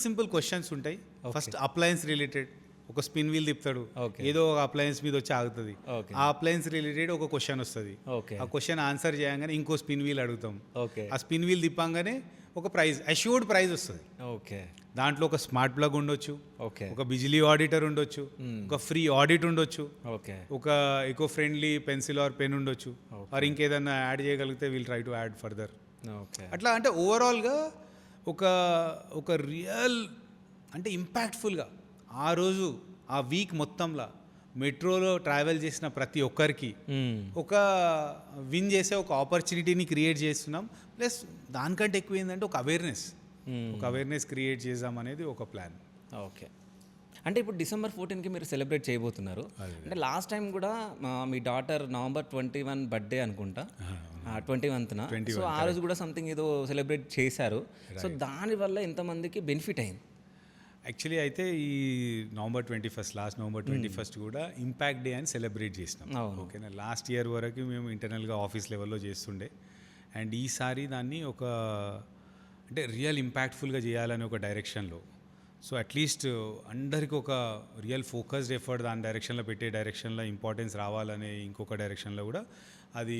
సింపుల్ క్వశ్చన్స్ ఉంటాయి. ఫస్ట్ అప్లయన్స్ రిలేటెడ్ ఒక స్పిన్ వీల్ తిప్పుతాడు, ఏదో ఒక అప్లయన్స్ మీద వచ్చి ఆగుతుంది. ఆ అప్లయన్స్ రిలేటెడ్ ఒక క్వశ్చన్ వస్తుంది, ఆ క్వశ్చన్ ఆన్సర్ చేయగానే ఇంకో స్పిన్ వీల్ అడుగుతాం. ఆ స్పిన్ వీల్ తిప్పంగానే ఒక ప్రైజ్, అష్యూర్డ్ ప్రైజ్ వస్తుంది. దాంట్లో ఒక స్మార్ట్ ప్లగ్ ఉండొచ్చు, ఒక బిజిలీ ఆడిటర్ ఉండొచ్చు, ఒక ఫ్రీ ఆడిట్ ఉండొచ్చు, ఒక eco friendly pencil are pen ఉండొచ్చు, ఆర్ ఇంకేదన్నా యాడ్ చేయగలిగితే will try to add further. అట్లా అంటే ఓవరాల్గా ఒక రియల్ అంటే ఇంపాక్ట్ఫుల్గా ఆ రోజు ఆ వీక్ మొత్తంలో మెట్రోలో ట్రావెల్ చేసిన ప్రతి ఒక్కరికి ఒక విన్ చేసే ఒక ఆపర్చునిటీని క్రియేట్ చేస్తున్నాం. ప్లస్ దానికంటే ఎక్కువ ఏంటంటే ఒక అవేర్నెస్ క్రియేట్ చేద్దాం అనేది ఒక ప్లాన్. ఓకే. అంటే ఇప్పుడు డిసెంబర్ 14కి మీరు సెలబ్రేట్ చేయబోతున్నారు. అంటే లాస్ట్ టైం కూడా మీ డాటర్ నవంబర్ 21 బర్త్డే అనుకుంటా, 21న. సో ఆ రోజు కూడా సంథింగ్ ఏదో సెలబ్రేట్ చేశారు. సో దానివల్ల ఎంతమందికి బెనిఫిట్ అయింది? యాక్చువల్లీ అయితే ఈ నవంబర్ 21 లాస్ట్ నవంబర్ 21 కూడా ఇంపాక్ట్ డే అని సెలబ్రేట్ చేసినాం. ఓకేనా, లాస్ట్ ఇయర్ వరకు మేము ఇంటర్నల్గా ఆఫీస్ లెవెల్లో చేస్తుండే, అండ్ ఈసారి దాన్ని ఒక అంటే రియల్ ఇంపాక్ట్ఫుల్గా చేయాలని ఒక డైరెక్షన్లో, సో అట్లీస్ట్ అందరికి ఒక రియల్ ఫోకస్డ్ ఎఫర్ట్ దాని డైరెక్షన్లో పెట్టే డైరెక్షన్లో ఇంపార్టెన్స్ రావాలనే ఇంకొక డైరెక్షన్లో కూడా అది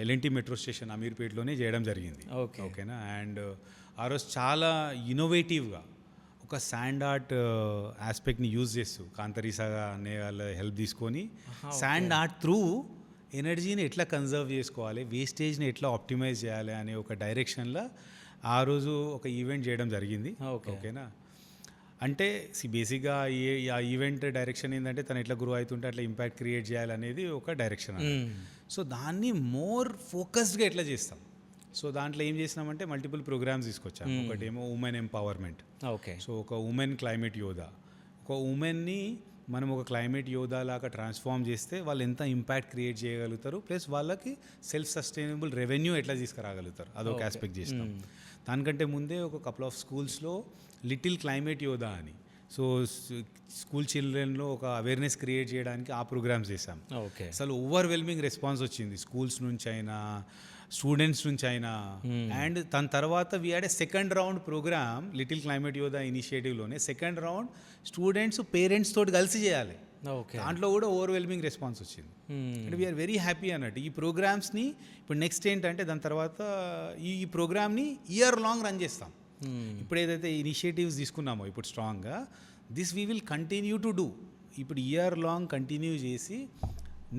ఎల్ఎన్టీ మెట్రో స్టేషన్ అమీర్పేటలోనే చేయడం జరిగింది. ఓకేనా, అండ్ ఆ రోజు చాలా ఇన్నోవేటివ్గా ఒక శాండ్ ఆర్ట్ ఆస్పెక్ట్ని యూజ్ చేస్తూ కాంతరీసాగా అనే వాళ్ళ హెల్ప్ తీసుకొని శాండ్ ఆర్ట్ త్రూ ఎనర్జీని ఎట్లా కన్జర్వ్ చేసుకోవాలి, వేస్టేజ్ని ఎట్లా ఆప్టిమైజ్ చేయాలి అనే ఒక డైరెక్షన్లో ఆ రోజు ఒక ఈవెంట్ చేయడం జరిగింది. ఓకేనా, అంటే బేసిక్గా ఆ ఈవెంట్ డైరెక్షన్ ఏంటంటే తను ఎట్లా గ్రో అవుతుంటే అట్లా ఇంపాక్ట్ క్రియేట్ చేయాలనేది ఒక డైరెక్షన్. సో దాన్ని మోర్ ఫోకస్డ్గా ఎట్లా చేస్తాం, సో దాంట్లో ఏం చేసినామంటే మల్టిపుల్ ప్రోగ్రామ్స్ తీసుకొచ్చాం. ఒకటేమో ఉమెన్ ఎంపవర్మెంట్. ఓకే, సో ఒక ఉమెన్ క్లైమేట్ యోధా, ఒక ఉమెన్ని మనం ఒక క్లైమేట్ యోధా లాగా ట్రాన్స్ఫార్మ్ చేస్తే వాళ్ళు ఎంత ఇంపాక్ట్ క్రియేట్ చేయగలుగుతారు, ప్లస్ వాళ్ళకి సెల్ఫ్ సస్టైనబుల్ రెవెన్యూ ఎట్లా తీసుకురాగలుగుతారు, అదొక ఆస్పెక్ట్ చేసినాం. దానికంటే ముందే ఒక కపుల్ ఆఫ్ స్కూల్స్లో లిటిల్ క్లైమేట్ యోధా అని, సో స్కూల్ చిల్డ్రన్లో ఒక అవేర్నెస్ క్రియేట్ చేయడానికి ఆ ప్రోగ్రామ్స్ చేశాం. ఓకే, అసలు ఓవర్వెల్మింగ్ రెస్పాన్స్ వచ్చింది స్కూల్స్ నుంచి అయినా స్టూడెంట్స్ నుంచి అయినా. అండ్ దాని తర్వాత we had a second round program little climate Yodha ఇనిషియేటివ్లోనే. సెకండ్ రౌండ్ స్టూడెంట్స్ పేరెంట్స్ తోటి కలిసి చేయాలి, దాంట్లో కూడా ఓవర్వెల్మింగ్ రెస్పాన్స్ వచ్చింది. అంటే వీఆర్ వెరీ హ్యాపీ అన్నట్టు. ఈ ప్రోగ్రామ్స్ని ఇప్పుడు నెక్స్ట్ ఏంటంటే దాని తర్వాత ఈ ప్రోగ్రామ్ని ఇయర్ లాంగ్ రన్ చేస్తాం. ఇప్పుడు ఏదైతే ఇనిషియేటివ్స్ తీసుకున్నామో ఇప్పుడు స్ట్రాంగ్గా, this we will continue to do. ఇప్పుడు ఇయర్ లాంగ్ కంటిన్యూ చేసి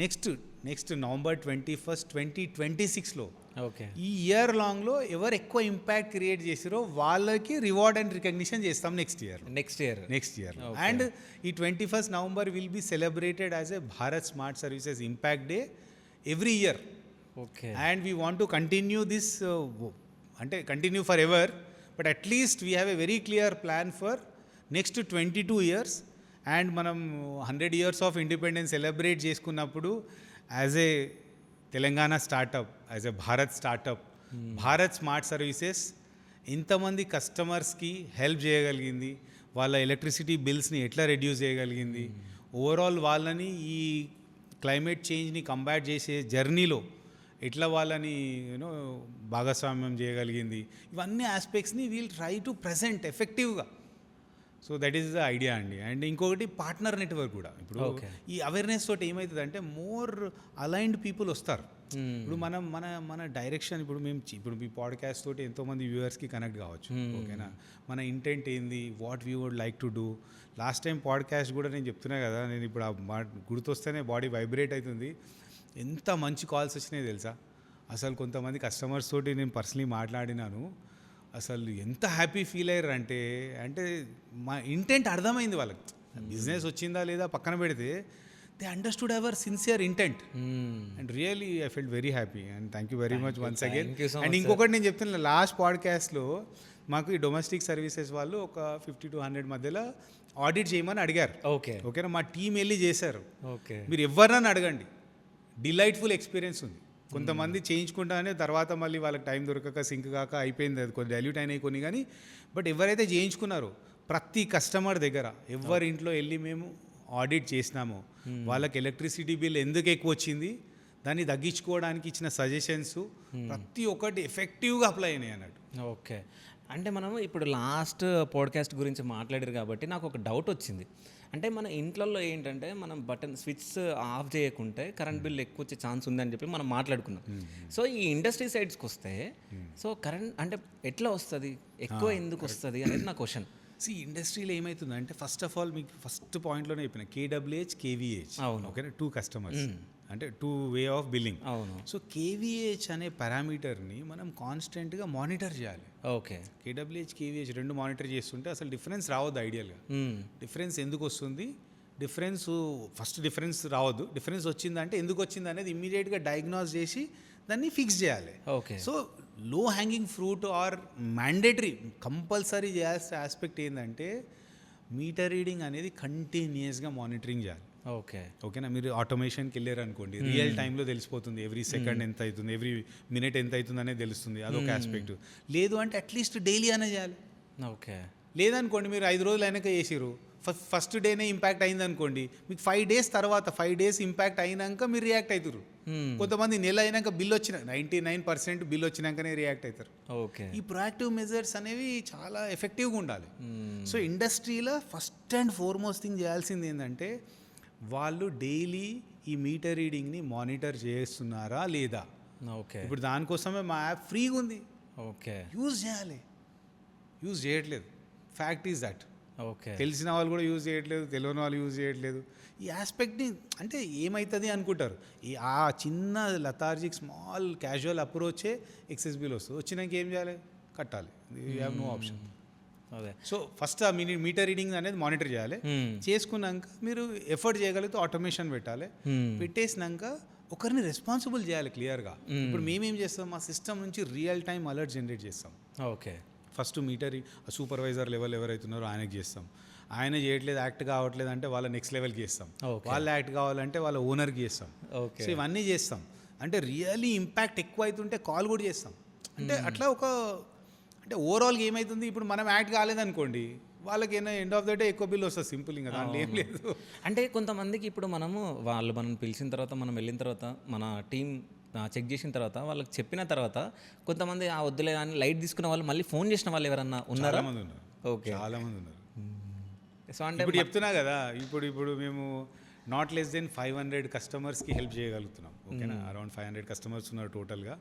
నెక్స్ట్ నవంబర్ 21, 2026లో ఓకే, ఈ ఇయర్ లాంగ్లో ఎవరు ఎక్కువ ఇంపాక్ట్ క్రియేట్ చేసారో వాళ్ళకి రివార్డ్ అండ్ రికగ్నిషన్ చేస్తాం నెక్స్ట్ ఇయర్. అండ్ ఈ 21 November will be celebrated as a Bharat smart services impact day every year. Okay, and we want to continue this, అంటే continue for ever, but at least we have a very clear plan for next 22 years. And మనం 100 years of independence celebrate చేసుకున్నప్పుడు as a Telangana startup, as a Bharat startup, Bharat smart services ఇంతమంది కస్టమర్స్కి help చేయగలిగింది, వాళ్ళ electricity బిల్స్ని ఎట్లా reduce చేయగలిగింది, overall వాళ్ళని ఈ క్లైమేట్ చేంజ్ని కంబాట్ చేసే జర్నీలో ఎట్లా వాళ్ళని యూనో భాగస్వామ్యం చేయగలిగింది, ఇవన్నీ ఆస్పెక్ట్స్ని వీల్ ట్రై టు ప్రజెంట్ ఎఫెక్టివ్గా. So that is the idea అండి. అండ్ ఇంకొకటి పార్ట్నర్ నెట్వర్క్ కూడా. ఇప్పుడు ఈ అవేర్నెస్ తోటి ఏమవుతుంది అంటే మోర్ అలైన్డ్ పీపుల్ వస్తారు. ఇప్పుడు మనం మన డైరెక్షన్ ఇప్పుడు మీ పాడ్కాస్ట్ తోటి ఎంతోమంది వ్యూవర్స్కి కనెక్ట్ కావచ్చు. ఓకేనా, మన ఇంటెంట్ ఏంది, what we would like to do. Last time podcast కూడా నేను చెప్తున్నా కదా, నేను ఇప్పుడు ఆ గుర్తొస్తేనే బాడీ వైబ్రేట్ అవుతుంది. ఎంత మంచి కాల్స్ వచ్చినాయి తెలుసా. అసలు కొంతమంది కస్టమర్స్ తోటి నేను పర్సనలీ మాట్లాడినాను, అసలు ఎంత హ్యాపీ ఫీల్ అయ్యారు అంటే మా ఇంటెంట్ అర్థమైంది వాళ్ళకి. బిజినెస్ వచ్చిందా లేదా పక్కన పెడితే they understood hour sincere intent. And really I felt very happy and thank you very much once again. And ఇంకొకటి నేను చెప్తున్నా, లాస్ట్ పాడ్కాస్ట్లో మాకు ఈ డొమెస్టిక్ సర్వీసెస్ వాళ్ళు ఒక 50 to 100 మధ్యలో ఆడిట్ చేయమని అడిగారు. ఓకేనా, మా టీం వెళ్ళి చేశారు. మీరు ఎవరినైనా అడగండి, డిలైట్ఫుల్ ఎక్స్పీరియన్స్ ఉంది. కొంతమంది చేయించుకుంటానే తర్వాత మళ్ళీ వాళ్ళకి టైం దొరకక సింక్ కాక అయిపోయింది, అది కొన్ని డైల్యూట్ అయినాయి కొన్ని. కానీ బట్ ఎవరైతే చేయించుకున్నారో ప్రతి కస్టమర్ దగ్గర ఎవరి ఇంట్లో వెళ్ళి మేము ఆడిట్ చేసినామో వాళ్ళకి ఎలక్ట్రిసిటీ బిల్ ఎందుకు ఎక్కువ వచ్చింది, దాన్ని తగ్గించుకోవడానికి ఇచ్చిన సజెషన్స్ ప్రతి ఒక్కటి ఎఫెక్టివ్గా అప్లై అయినాయి అన్నట్టు. ఓకే, అంటే మనం ఇప్పుడు లాస్ట్ పాడ్కాస్ట్ గురించి మాట్లాడారు కాబట్టి నాకు ఒక డౌట్ వచ్చింది. అంటే మన ఇంట్లలో ఏంటంటే మనం బటన్ స్విచ్ ఆఫ్ చేయకుంటే కరెంట్ బిల్ ఎక్కువ వచ్చే ఛాన్స్ ఉందని చెప్పి మనం మాట్లాడుకున్నాం. సో ఈ ఇండస్ట్రీ సైడ్స్కి వస్తే సో కరెంట్ అంటే ఎట్లా వస్తుంది, ఎక్కువ ఎందుకు వస్తుంది అనేది నా క్వశ్చన్. ఇండస్ట్రీలో ఏమవుతుందంటే ఫస్ట్ ఆఫ్ ఆల్ మీకు ఫస్ట్ పాయింట్లోనే చెప్పిన KWH, KVH. అవును, ఓకేనా, 2 customers అంటే 2 వే ఆఫ్ బిల్లింగ్. అవును. సో KVH అనే పారామీటర్ని మనం కాన్స్టెంట్గా మానిటర్ చేయాలి. ఓకే, KWH, KVH 2 మానిటర్ చేస్తుంటే అసలు డిఫరెన్స్ రావద్దు. ఐడియల్గా డిఫరెన్స్ ఎందుకు వస్తుంది, ఫస్ట్ డిఫరెన్స్ రావద్దు. డిఫరెన్స్ వచ్చిందంటే ఎందుకు వచ్చింది అనేది ఇమ్మీడియట్గా డయాగ్నోస్ చేసి దాన్ని ఫిక్స్ చేయాలి. ఓకే, సో లో hanging fruit or mandatory compulsory చేయాల్సిన ఆస్పెక్ట్ ఏంటంటే మీటర్ రీడింగ్ అనేది కంటిన్యూస్గా మానిటరింగ్ చేయాలి. ఓకే. ఓకేనా, మీరు ఆటోమేషన్కి వెళ్ళారు అనుకోండి, రియల్ టైంలో తెలిసిపోతుంది ఎవ్రీ సెకండ్ ఎంత అవుతుంది, ఎవ్రీ మినిట్ ఎంత అవుతుంది అనేది తెలుస్తుంది, అదొక ఆస్పెక్ట్. లేదు అంటే అట్లీస్ట్ డైలీ అనే చేయాలి. ఓకే. లేదనుకోండి మీరు 5 రోజులు అయినాక చేసిరు, ఫస్ట్ డేనే ఇంపాక్ట్ అయింది అనుకోండి, మీకు 5 డేస్ తర్వాత 5 డేస్ ఇంపాక్ట్ అయినాక మీరు రియాక్ట్ అవుతారు. కొంతమంది నెల అయినాక బిల్ వచ్చిన 99% బిల్ వచ్చినాకనే రియాక్ట్ అవుతారు. ఓకే. ఈ ప్రొయాక్టివ్ మెజర్స్ అనేవి చాలా ఎఫెక్టివ్గా ఉండాలి. సో ఇండస్ట్రీలో ఫస్ట్ అండ్ ఫార్మోస్ట్ థింగ్ చేయాల్సింది ఏంటంటే వాళ్ళు డైలీ ఈ మీటర్ రీడింగ్ని మానిటర్ చేస్తున్నారా లేదా. ఓకే. ఇప్పుడు దానికోసమే మా యాప్ ఫ్రీగా ఉంది, ఓకే. యూజ్ చేయాలి. యూజ్ చేయట్లేదు, ఫ్యాక్ట్ ఈజ్ దట్. ఓకే. తెలిసిన వాళ్ళు కూడా యూజ్ చేయట్లేదు, తెలియని వాళ్ళు యూజ్ చేయట్లేదు. ఈ ఆస్పెక్ట్ని అంటే ఏమవుతుంది అనుకుంటారు, ఆ చిన్న లతార్జిక్ స్మాల్ క్యాజువల్ అప్రోచే ఎక్సెస్ బిల్ వస్తుంది. వచ్చినాక ఏం చేయాలి, కట్టాలి. You have no option. అదే. సో ఫస్ట్ ఆ మీటర్ రీడింగ్ అనేది మానిటర్ చేయాలి. చేసుకున్నాక మీరు ఎఫర్ట్ చేయగలిగితే ఆటోమేషన్ పెట్టాలి. పెట్టేసినాక ఒకరిని రెస్పాన్సిబుల్ చేయాలి క్లియర్గా. ఇప్పుడు మేమేం చేస్తాం, మా సిస్టమ్ నుంచి రియల్ టైం అలర్ట్ జనరేట్ చేస్తాం. Okay. First meter supervisor level ఎవరైతున్నారో ఆయనకి చేస్తాం. ఆయన చేయట్లేదు, యాక్ట్ కావట్లేదు అంటే వాళ్ళ నెక్స్ట్ లెవెల్కి చేస్తాం. వాళ్ళు యాక్ట్ కావాలంటే వాళ్ళ ఓనర్కి చేస్తాం. సో ఇవన్నీ చేస్తాం. అంటే రియల్లీ ఇంపాక్ట్ ఎక్కువ అవుతుంటే కాల్ కూడా చేస్తాం. అంటే అట్లా అంటే ఓవరాల్గా ఏమవుతుంది, ఇప్పుడు మనం యాక్ట్ కాలేదనుకోండి, వాళ్ళకి ఏమైనా ఎండ్ ఆఫ్ ద డే ఎక్కువ బిల్ వస్తుంది. సింపుల్, ఇంకా దాంట్లో ఏం లేదు. అంటే కొంతమందికి ఇప్పుడు మనం పిలిచిన తర్వాత, మనం వెళ్ళిన తర్వాత, మన టీం చెక్ చేసిన తర్వాత, వాళ్ళకి చెప్పిన తర్వాత కొంతమంది ఆ వద్దులే అని లైట్ తీసుకున్న వాళ్ళు మళ్ళీ ఫోన్ చేసిన వాళ్ళు ఎవరన్నా ఉన్నారా? చాలామంది ఉన్నారు. ఓకే. చాలామంది ఉన్నారు. సో అంటే ఇప్పుడు చెప్తున్నా కదా, ఇప్పుడు మేము నాట్ లెస్ దెన్ 500 కస్టమర్స్కి హెల్ప్ చేయగలుగుతున్నాం. ఓకేనా, అరౌండ్ 500 కస్టమర్స్ ఉన్నారు టోటల్గా.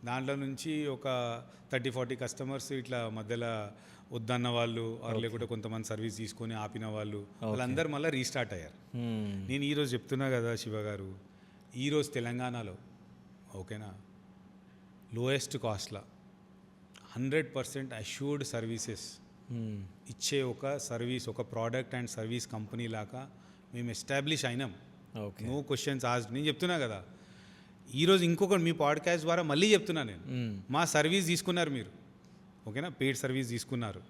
దాంట్లో నుంచి ఒక 30-40 కస్టమర్స్ ఇట్లా మధ్యలో వద్దన్న వాళ్ళు, లేకుంటే కొంతమంది సర్వీస్ తీసుకొని ఆపిన వాళ్ళు, వాళ్ళందరూ మళ్ళీ రీస్టార్ట్ అయ్యారు. నేను ఈరోజు చెప్తున్నా కదా శివ గారు, ఈరోజు తెలంగాణలో ఓకేనా లోయెస్ట్ కాస్ట్లో 100% అష్యూర్డ్ సర్వీసెస్ ఇచ్చే ఒక సర్వీస్, ఒక ప్రోడక్ట్ అండ్ సర్వీస్ కంపెనీ లాగా మేము ఎస్టాబ్లిష్ అయినాం. No questions asked. నేను చెప్తున్నా కదా, ఈరోజు ఇంకొకటి మీ పాడ్కాస్ట్ ద్వారా మళ్ళీ చెప్తున్నా నేను, మా సర్వీస్ తీసుకున్నారు మీరు, ఓకేనా, పెయిడ్ సర్వీస్ తీసుకున్నారు,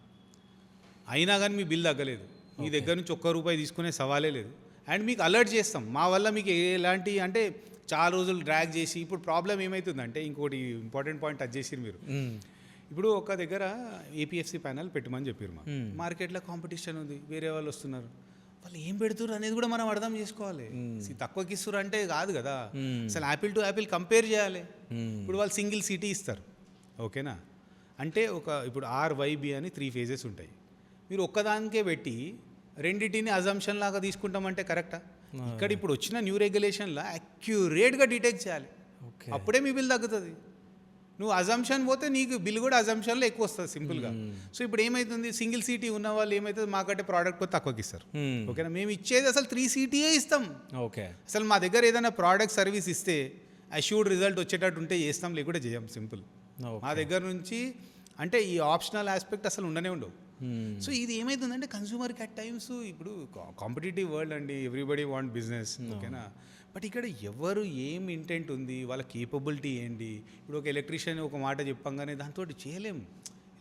అయినా కానీ మీ బిల్ తగ్గలేదు. మీ దగ్గర నుంచి ₹1 తీసుకునే సవాలే లేదు. అండ్ మీకు అలర్ట్ చేస్తాం, మా వల్ల మీకు ఎలాంటి అంటే చాలా రోజులు డ్రాగ్ చేసి. ఇప్పుడు ప్రాబ్లం ఏమవుతుందంటే, ఇంకోటి ఇంపార్టెంట్ పాయింట్ టచ్ చేసిరు మీరు. ఇప్పుడు ఒక దగ్గర ఏపీఎఫ్సి ప్యానల్ పెట్టమని చెప్పారు. మా మార్కెట్లో కాంపిటీషన్ ఉంది, వేరే వాళ్ళు వస్తున్నారు, వాళ్ళు ఏం పెడుతున్నారు అనేది కూడా మనం అర్థం చేసుకోవాలి. తక్కువకి ఇస్తారు అంటే కాదు కదా, అసలు యాపిల్ టు యాపిల్ కంపేర్ చేయాలి. ఇప్పుడు వాళ్ళు సింగిల్ సిటీ ఇస్తారు, ఓకేనా, అంటే ఇప్పుడు RYB అని 3 phases ఉంటాయి. మీరు ఒక్కదానికే పెట్టి రెండింటిని అజంప్షన్ లాగా తీసుకుంటామంటే కరెక్టా? ఇక్కడ ఇప్పుడు వచ్చిన న్యూ రెగ్యులేషన్లో అక్యురేట్గా డిటెక్ట్ చేయాలి, అప్పుడే మీ బిల్ తగ్గుతుంది. నువ్వు అజంప్షన్ పోతే నీకు బిల్ కూడా అజంప్షన్లో ఎక్కువ వస్తుంది సింపుల్గా. సో ఇప్పుడు ఏమవుతుంది, సింగిల్ సిటీ ఉన్న వాళ్ళు ఏమవుతుంది, మాకంటే ప్రోడక్ట్ తక్కువకి ఇస్తారు. ఓకేనా, మేము ఇచ్చేది అసలు 3 CTయే ఇస్తాం. ఓకే. అసలు మా దగ్గర ఏదైనా ప్రోడక్ట్ సర్వీస్ ఇస్తే అష్యూర్డ్ రిజల్ట్ వచ్చేటట్టు ఉంటే చేస్తాం, లేకుంటే చేయం. సింపుల్. మా దగ్గర నుంచి అంటే ఈ ఆప్షనల్ ఆస్పెక్ట్ అసలు ఉండనే ఉండవు. సో ఇది ఏమవుతుందంటే కన్సూమర్కి అట్ టైమ్స్, ఇప్పుడు కాంపిటేటివ్ వరల్డ్ అండి, ఎవ్రీబడి వాంట్ బిజినెస్, ఓకేనా, బట్ ఇక్కడ ఎవరు ఏం ఇంటెంట్ ఉంది, వాళ్ళ కేపబిలిటీ ఏంటి. ఇప్పుడు ఒక ఎలక్ట్రీషియన్ ఒక మాట చెప్పంగానే దాంతో చేయలేం.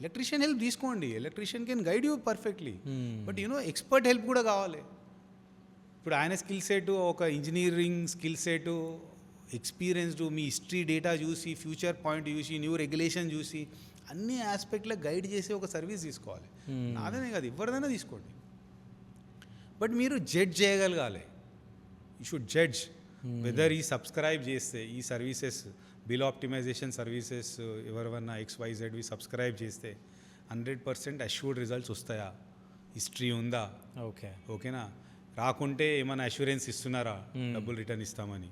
ఎలక్ట్రీషియన్ హెల్ప్ తీసుకోండి, electrician can guide you perfectly, but expert help కూడా కావాలి. ఇప్పుడు ఆయన స్కిల్ సెట్, ఒక ఇంజనీరింగ్ స్కిల్ సెట్, ఎక్స్పీరియన్స్డ్, మీ హిస్టరీ డేటా చూసి, ఫ్యూచర్ పాయింట్ చూసి, న్యూ రెగ్యులేషన్ చూసి, అన్ని ఆస్పెక్ట్లో గైడ్ చేసి ఒక సర్వీస్ తీసుకోవాలి. నాదనే కాదు, ఎవరిదైనా తీసుకోండి, బట్ మీరు జడ్జ్ చేయగలగాలి. యూ షుడ్ జడ్జ్ వెదర్ ఈ సబ్స్క్రైబ్ చేస్తే ఈ సర్వీసెస్, బిల్ ఆప్టిమైజేషన్ సర్వీసెస్ ఎవరివన్నా XYZవి సబ్స్క్రైబ్ చేస్తే 100% అష్యూర్డ్ రిజల్ట్స్ వస్తాయా, హిస్టరీ ఉందా, ఓకేనా, రాకుంటే ఏమైనా అష్యూరెన్స్ ఇస్తున్నారా, డబ్బులు రిటర్న్ ఇస్తామని.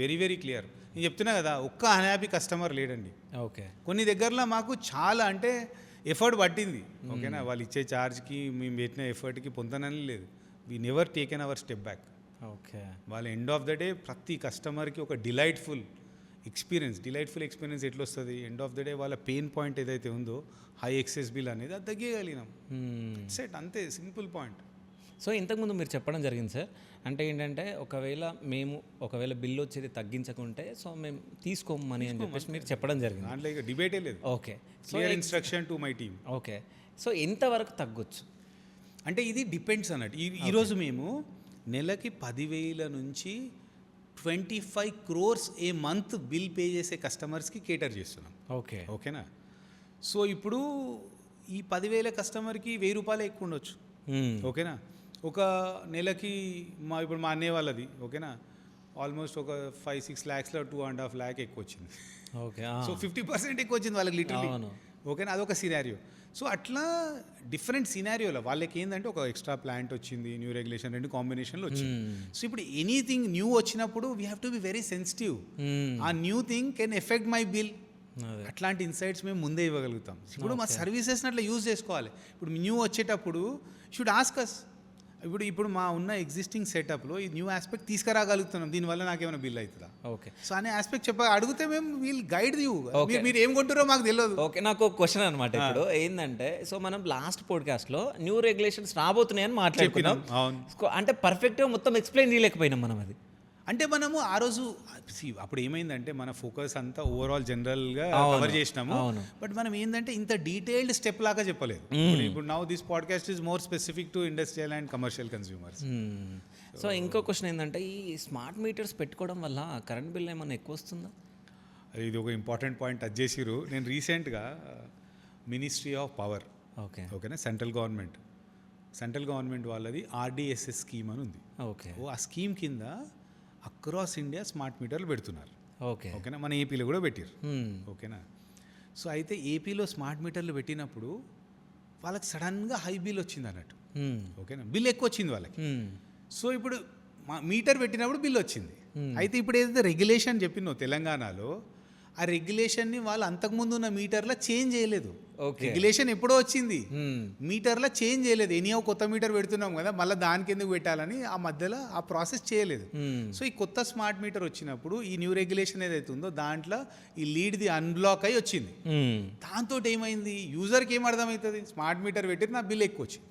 Very very clear. నేను చెప్తున్నా కదా, ఒక్క అన్హ్యాపీ కస్టమర్ లేడండి. ఓకే. కొన్ని దగ్గరలో మాకు చాలా అంటే ఎఫర్ట్ పట్టింది, ఓకేనా, వాళ్ళు ఇచ్చే ఛార్జ్కి మేము పెట్టిన ఎఫర్ట్కి పొందనని లేదు. We never taken our step back. Okay. వాళ్ళ ఎండ్ ఆఫ్ ద డే ప్రతి కస్టమర్కి ఒక డిలైట్ఫుల్ ఎక్స్పీరియన్స్ ఎట్లా వస్తుంది, ఎండ్ ఆఫ్ ద డే వాళ్ళ పెయిన్ పాయింట్ ఏదైతే ఉందో హై ఎక్సెస్ బిల్ అనేది అది తగ్గగలిగినాం. సెట్, అంతే, సింపుల్ పాయింట్. సో ఇంతకుముందు మీరు చెప్పడం జరిగింది సార్, అంటే ఏంటంటే ఒకవేళ బిల్లు వచ్చేది తగ్గించకుంటే సో మేము తీసుకోమని అని చెప్పేసి మీరు చెప్పడం జరిగింది. దాంట్లో ఇక డిబేటే లేదు. Okay. Clear instruction to my team. Okay. So ఎంతవరకు తగ్గొచ్చు? అంటే ఇది డిపెండ్స్ అన్నట్టు. ఈరోజు మేము నెలకి 10,000 నుంచి 25 crores ఏ మంత్ బిల్ పే చేసే కస్టమర్స్కి కేటర్ చేస్తున్నాం. ఓకే. ఓకేనా? సో ఇప్పుడు ఈ 10,000 కస్టమర్కి 1,000 రూపాయలు ఎక్కువ ఉండొచ్చు. ఓకేనా? ఒక నెలకి ఇప్పుడు మా అన్నయ్య వాళ్ళది ఓకేనా ఆల్మోస్ట్ ఒక 5-6 lakhsలో 2.5 lakh ఎక్కువ వచ్చింది. ఓకే. సో 50% ఎక్కువ వచ్చింది వాళ్ళకి లిటరలీ. ఓకేనా? అదొక సినారియో. సో అట్లా డిఫరెంట్ సినారియోలో వాళ్ళకి ఏంటంటే ఒక ఎక్స్ట్రా ప్లాంట్ వచ్చింది, న్యూ రెగ్యులేషన్, రెండు కాంబినేషన్లో వచ్చింది. సో ఇప్పుడు ఎనీథింగ్ న్యూ వచ్చినప్పుడు we have to be very sensitive. ఆ new thing can effect my bill. అట్లాంటి ఇన్సైట్స్ మేము ముందే ఇవ్వగలుగుతాం. ఇప్పుడు మా సర్వీసెస్ని అట్లా యూజ్ చేసుకోవాలి. ఇప్పుడు న్యూ వచ్చేటప్పుడు షుడ్ ఆస్క్ అస్. ఇప్పుడు మా ఉన్న ఎగ్జిస్టింగ్ సెటప్లో ఈ న్యూ ఆస్పెక్ట్ తీసుకురాగలుగుతున్నాం, దీనివల్ల నాకేమైనా బిల్ అవుతుందా? ఓకే. సో అనే ఆస్పెక్ట్ అడిగితే మేము వీల్ గైడ్ యూ. మీరు ఏం కొంటారో మాకు తెలియదు. ఓకే. నాకు ఒక క్వశ్చన్ అనమాట. ఇప్పుడు ఏంటంటే సో మనం లాస్ట్ పోడ్కాస్ట్లో న్యూ రెగ్యులేషన్స్ రాబోతున్నాయని మాట్లాడుకున్నాం. అవును. అంటే పర్ఫెక్ట్గా మొత్తం ఎక్స్ప్లెయిన్ చేయలేకపోయినాం మనం. అది అంటే మనము ఆ రోజు అప్పుడు ఏమైందంటే మన ఫోకస్ అంతా ఓవరాల్ జనరల్గా కవర్ చేసినాము. బట్ మనం ఏంటంటే ఇంత డీటెయిల్డ్ స్టెప్ లాగా చెప్పలేదు. ఇప్పుడు now this podcast is more specific to industrial and commercial consumers. So ఇంకో క్వశ్చన్ ఏంటంటే ఈ స్మార్ట్ మీటర్స్ పెట్టుకోవడం వల్ల కరెంట్ బిల్ ఏమైనా ఎక్కువ వస్తుందా? ఇది ఒక ఇంపార్టెంట్ పాయింట్ టచ్ చేసిరు. నేను రీసెంట్గా మినిస్ట్రీ ఆఫ్ పవర్ ఓకేనా సెంట్రల్ గవర్నమెంట్ వాళ్ళది RDSS స్కీమ్ అని ఉంది. ఓకే. ఆ స్కీమ్ కింద అక్రాస్ ఇండియా స్మార్ట్ మీటర్లు పెడుతున్నారు. ఓకేనా? మన ఏపీలో కూడా పెట్టారు. ఓకేనా? సో అయితే ఏపీలో స్మార్ట్ మీటర్లు పెట్టినప్పుడు వాళ్ళకి సడన్గా హై బిల్ వచ్చింది అన్నట్టు. ఓకేనా? బిల్ ఎక్కువ వచ్చింది వాళ్ళకి. సో ఇప్పుడు మీటర్ పెట్టినప్పుడు బిల్ వచ్చింది. అయితే ఇప్పుడు ఏదైతే రెగ్యులేషన్ చెప్పినో తెలంగాణలో, ఆ రెగ్యులేషన్ని వాళ్ళు అంతకుముందు ఉన్న మీటర్లో చేంజ్ చేయలేదు. రెగ్యులేషన్ ఎప్పుడో వచ్చింది, మీటర్లో చేంజ్ చేయలేదు. ఎనీయో కొత్త మీటర్ పెడుతున్నాం కదా, మళ్ళీ దానికి ఎందుకు పెట్టాలని ఆ మధ్యలో ఆ ప్రాసెస్ చేయలేదు. సో ఈ కొత్త స్మార్ట్ మీటర్ వచ్చినప్పుడు ఈ న్యూ రెగ్యులేషన్ ఏదైతే ఉందో దాంట్లో ఈ లీడ్ది అన్బ్లాక్ అయ్యి వచ్చింది. దాంతో ఏమైంది, యూజర్కి ఏం అర్థమవుతుంది, స్మార్ట్ మీటర్ పెట్టి నా బిల్ ఎక్కువ వచ్చింది.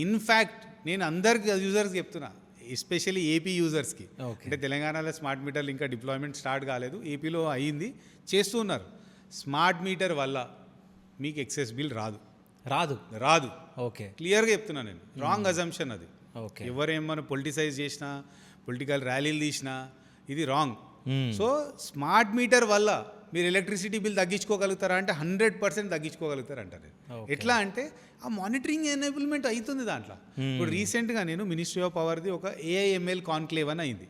ఇన్ఫ్యాక్ట్ నేను అందరికి యూజర్స్కి చెప్తున్నా, ఎస్పెషల్లీ ఏపీ యూజర్స్కి. అంటే తెలంగాణలో స్మార్ట్ మీటర్లు ఇంకా డిప్లాయ్మెంట్ స్టార్ట్ కాలేదు, ఏపీలో అయ్యింది, చేస్తూ ఉన్నారు. స్మార్ట్ మీటర్ వల్ల మీకు ఎక్సెస్ బిల్ రాదు. ఓకే. క్లియర్గా చెప్తున్నాను నేను. రాంగ్ అజంప్షన్ అది. ఓకే. ఎవరేమన్నా పొలిటిసైజ్ చేసినా, పొలిటికల్ ర్యాలీలు తీసినా ఇది రాంగ్. సో స్మార్ట్ మీటర్ వల్ల మీరు ఎలక్ట్రిసిటీ బిల్ తగ్గించుకోగలుగుతారా అంటే 100% తగ్గించుకోగలుగుతారు అంటారు. ఎట్లా అంటే ఆ మానిటరింగ్ ఎనేబుల్మెంట్ అవుతుంది దాంట్లో. ఇప్పుడు రీసెంట్గా నేను మినిస్ట్రీ ఆఫ్ పవర్ది ఒక AIML కాన్క్లేవ్ అని అయింది.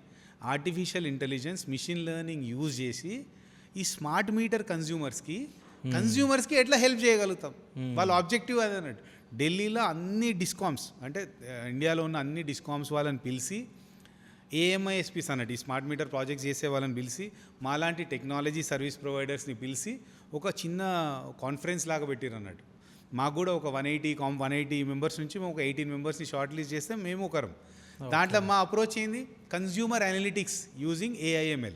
Artificial intelligence, machine learning use చేసి ఈ స్మార్ట్ మీటర్ కన్జ్యూమర్స్కి ఎట్లా హెల్ప్ చేయగలుగుతాం. వాళ్ళ ఆబ్జెక్టివ్ అది అన్నట్టు. ఢిల్లీలో అన్ని డిస్కామ్స్ అంటే ఇండియాలో ఉన్న అన్ని డిస్కామ్స్ వాళ్ళని పిలిచి AMISPs అన్నట్టు ఈ స్మార్ట్ మీటర్ ప్రాజెక్ట్స్ చేసే వాళ్ళని పిలిచి మాలాంటి టెక్నాలజీ సర్వీస్ ప్రొవైడర్స్ని పిలిచి ఒక చిన్న కాన్ఫరెన్స్ లాగా పెట్టారు అన్నట్టు. మాకు కూడా ఒక 180 మెంబర్స్ నుంచి మేము ఒక 18 మెంబర్స్ని షార్ట్ లిస్ట్ చేస్తే మేము ఒకరం. దాంట్లో మా అప్రోచ్ ఏంది, consumer analytics using AIML.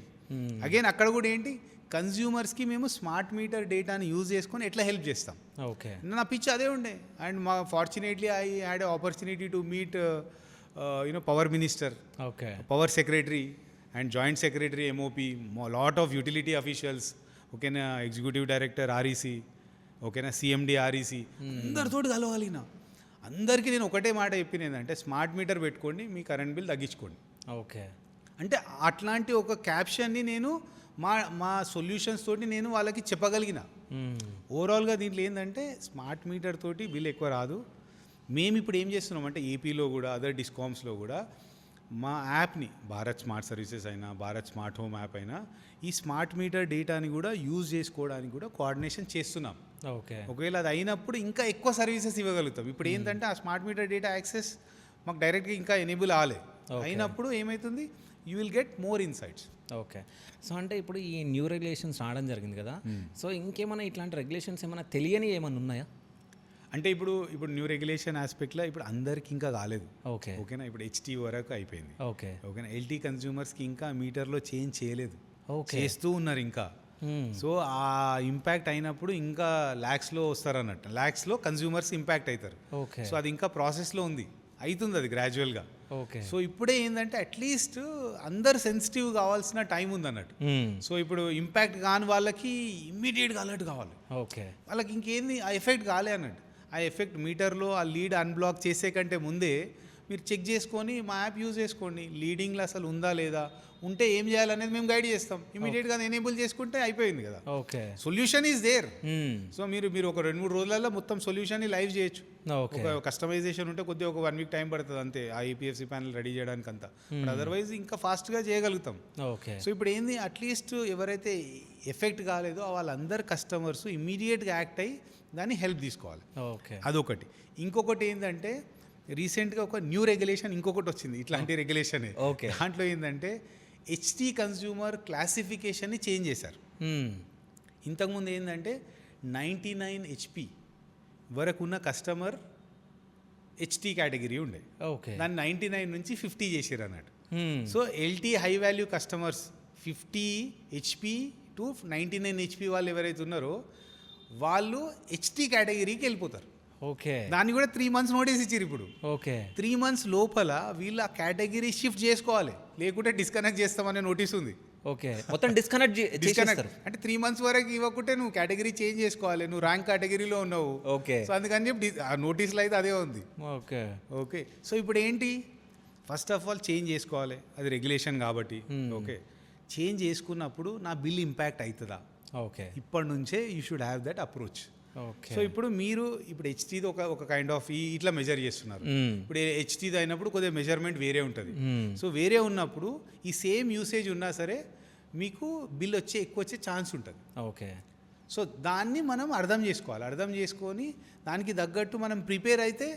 Again అక్కడ కూడా ఏంటి, కన్జ్యూమర్స్కి మేము స్మార్ట్ మీటర్ డేటాని యూజ్ చేసుకొని ఎట్లా హెల్ప్ చేస్తాం. ఓకే. నా పిచ్ అదే ఉండే. అండ్ మా fortunately I had opportunity to meet power minister, power secretary and joint secretary MOP, lot of utility officials, ఓకేనా, ఎగ్జిక్యూటివ్ డైరెక్టర్ REC, ఓకేనా, CMD REC, అందరితో కలవాలినా. అందరికీ నేను ఒకటే మాట చెప్పిన ఏంటంటే స్మార్ట్ మీటర్ పెట్టుకోండి, మీ కరెంట్ బిల్ తగ్గించుకోండి. ఓకే. అంటే అట్లాంటి ఒక క్యాప్షన్ని నేను మా సొల్యూషన్స్ తోటి నేను వాళ్ళకి చెప్పగలిగిన. ఓవరాల్గా దీంట్లో ఏంటంటే స్మార్ట్ మీటర్ తోటి బిల్ ఎక్కువ రాదు. మేము ఇప్పుడు ఏం చేస్తున్నామంటే ఏపీలో కూడా అదర్ డిస్కామ్స్లో కూడా మా యాప్ని, భారత్ స్మార్ట్ సర్వీసెస్ అయినా, భారత్ స్మార్ట్ హోమ్ యాప్ అయినా, ఈ స్మార్ట్ మీటర్ డేటాని కూడా యూజ్ చేసుకోవడానికి కూడా కోఆర్డినేషన్ చేస్తున్నాం. ఓకే. ఒకవేళ అది అయినప్పుడు ఇంకా ఎక్కువ సర్వీసెస్ ఇవ్వగలుగుతాం. ఇప్పుడు ఏంటంటే ఆ స్మార్ట్ మీటర్ డేటా యాక్సెస్ మాకు డైరెక్ట్గా ఇంకా ఎనేబుల్ అయినప్పుడు ఏమవుతుంది, you will get more insights. Okay. So అంటే ఇప్పుడు ఈ న్యూ రెగ్యులేషన్స్ రావడం జరిగింది కదా, సో ఇంకేమైనా ఇట్లాంటి రెగ్యులేషన్స్ ఏమైనా తెలియని ఏమైనా ఉన్నాయా? అంటే ఇప్పుడు న్యూ రెగ్యులేషన్ ఆస్పెక్ట్లో ఇప్పుడు అందరికి ఇంకా కాలేదు. ఓకే. ఓకేనా, ఇప్పుడు HT వరకు అయిపోయింది. ఓకేనా, LT కన్జ్యూమర్స్కి ఇంకా మీటర్లో చేంజ్ చేయలేదు, చేస్తూ ఉన్నారు ఇంకా. సో ఆ ఇంపాక్ట్ అయినప్పుడు ఇంకా ల్యాక్స్లో వస్తారన్నట్టు, ల్యాక్స్లో కన్జ్యూమర్స్ ఇంపాక్ట్ అవుతారు. సో అది ఇంకా ప్రాసెస్లో ఉంది, అవుతుంది అది గ్రాడ్యువల్గా. సో ఇప్పుడే ఏంటంటే అట్లీస్ట్ అందరు సెన్సిటివ్ కావాల్సిన టైం ఉంది అన్నట్టు. సో ఇప్పుడు ఇంపాక్ట్ కాని వాళ్ళకి ఇమ్మీడియట్గా అలర్ట్ కావాలి. ఓకే. వాళ్ళకి ఇంకేంది ఆ ఎఫెక్ట్ కాలే అన్నట్టు. ఆ ఎఫెక్ట్ మీటర్లో ఆ లీడ్ అన్బ్లాక్ చేసే కంటే ముందే మీరు చెక్ చేసుకొని మా యాప్ యూజ్ చేసుకోండి, లీడింగ్లో అసలు ఉందా లేదా, ఉంటే ఏం చేయాలనేది మేము గైడ్ చేస్తాం. ఇమీడియట్గా ఎనేబుల్ చేసుకుంటే అయిపోయింది కదా, okay. Solution is there. So మీరు ఒక 2-3 రోజులలో మొత్తం సొల్యూషన్ని లైవ్ చేయొచ్చు. ఓకే. ఒక కస్టమైజేషన్ ఉంటే కొద్దిగా ఒక 1 వీక్ టైం పడుతుంది అంతే ఆ ఈపీఎఫ్సి ప్యానల్ రెడీ చేయడానికి అంతా. అదర్వైజ్ ఇంకా ఫాస్ట్గా చేయగలుగుతాం. ఓకే. సో ఇప్పుడు ఏంది, అట్లీస్ట్ ఎవరైతే ఎఫెక్ట్ కాలేదో వాళ్ళందరు కస్టమర్స్ ఇమీడియట్గా యాక్ట్ అయ్యి దాన్ని హెల్ప్ తీసుకోవాలి. ఓకే. అదొకటి. ఇంకొకటి ఏంటంటే రీసెంట్గా ఒక న్యూ రెగ్యులేషన్ ఇంకొకటి వచ్చింది, ఇట్లాంటి రెగ్యులేషన్. ఓకే. దాంట్లో ఏంటంటే హెచ్టీ కన్స్యూమర్ క్లాసిఫికేషన్ని చేంజ్ చేశారు. ఇంతకుముందు ఏంటంటే 99 HP వరకు ఉన్న కస్టమర్ హెచ్టీ కేటగిరీ ఉండే, ఓకే. దాన్ని 99 నుంచి 50 చేసారు అన్నట్టు. So LT high value customers 50 HP to 99 HP వాళ్ళు ఎవరైతే ఉన్నారో వాళ్ళు హెచ్టీ కేటగిరీకి వెళ్ళిపోతారు. ఓకే. దాన్ని కూడా 3 months నోటీస్ ఇచ్చారు. ఇప్పుడు ఓకే. 3 months లోపల వీళ్ళు ఆ కేటగిరీ షిఫ్ట్ చేసుకోవాలి, లేకుంటే డిస్కనెక్ట్ చేస్తామనే నోటీస్ ఉంది. ఓకే. మొత్తం డిస్కనెక్ట్ అంటే 3 months వరకు ఇవ్వకుంటే నువ్వు కేటగిరీ చేంజ్ చేసుకోవాలి, నువ్వు ర్యాంక్ కేటగిరీలో ఉన్నావు. ఓకే. సో అందుకని చెప్పి ఆ నోటీస్లో అయితే అదే ఉంది. ఓకే. ఓకే. సో ఇప్పుడు ఏంటి, ఫస్ట్ ఆఫ్ ఆల్ చేంజ్ చేసుకోవాలి, అది రెగ్యులేషన్ కాబట్టి. ఓకే, చేంజ్ చేసుకున్నప్పుడు నా బిల్ ఇంపాక్ట్ అవుతుందా, ఓకే, ఇప్పటి నుంచే you should have that approach. Okay. So ఇప్పుడు హెచ్టీది ఒక కైండ్ ఆఫ్ ఇట్లా మెజర్ చేస్తున్నారు. ఇప్పుడు హెచ్టీది అయినప్పుడు కొద్దిగా మెజర్మెంట్ వేరే ఉంటుంది. సో వేరే ఉన్నప్పుడు ఈ సేమ్ యూసేజ్ ఉన్నా సరే మీకు బిల్ ఎక్కువ వచ్చే ఛాన్స్ ఉంటుంది. ఓకే. సో దాన్ని మనం అర్థం చేసుకోవాలి, అర్థం చేసుకొని దానికి తగ్గట్టు మనం ప్రిపేర్ అయితే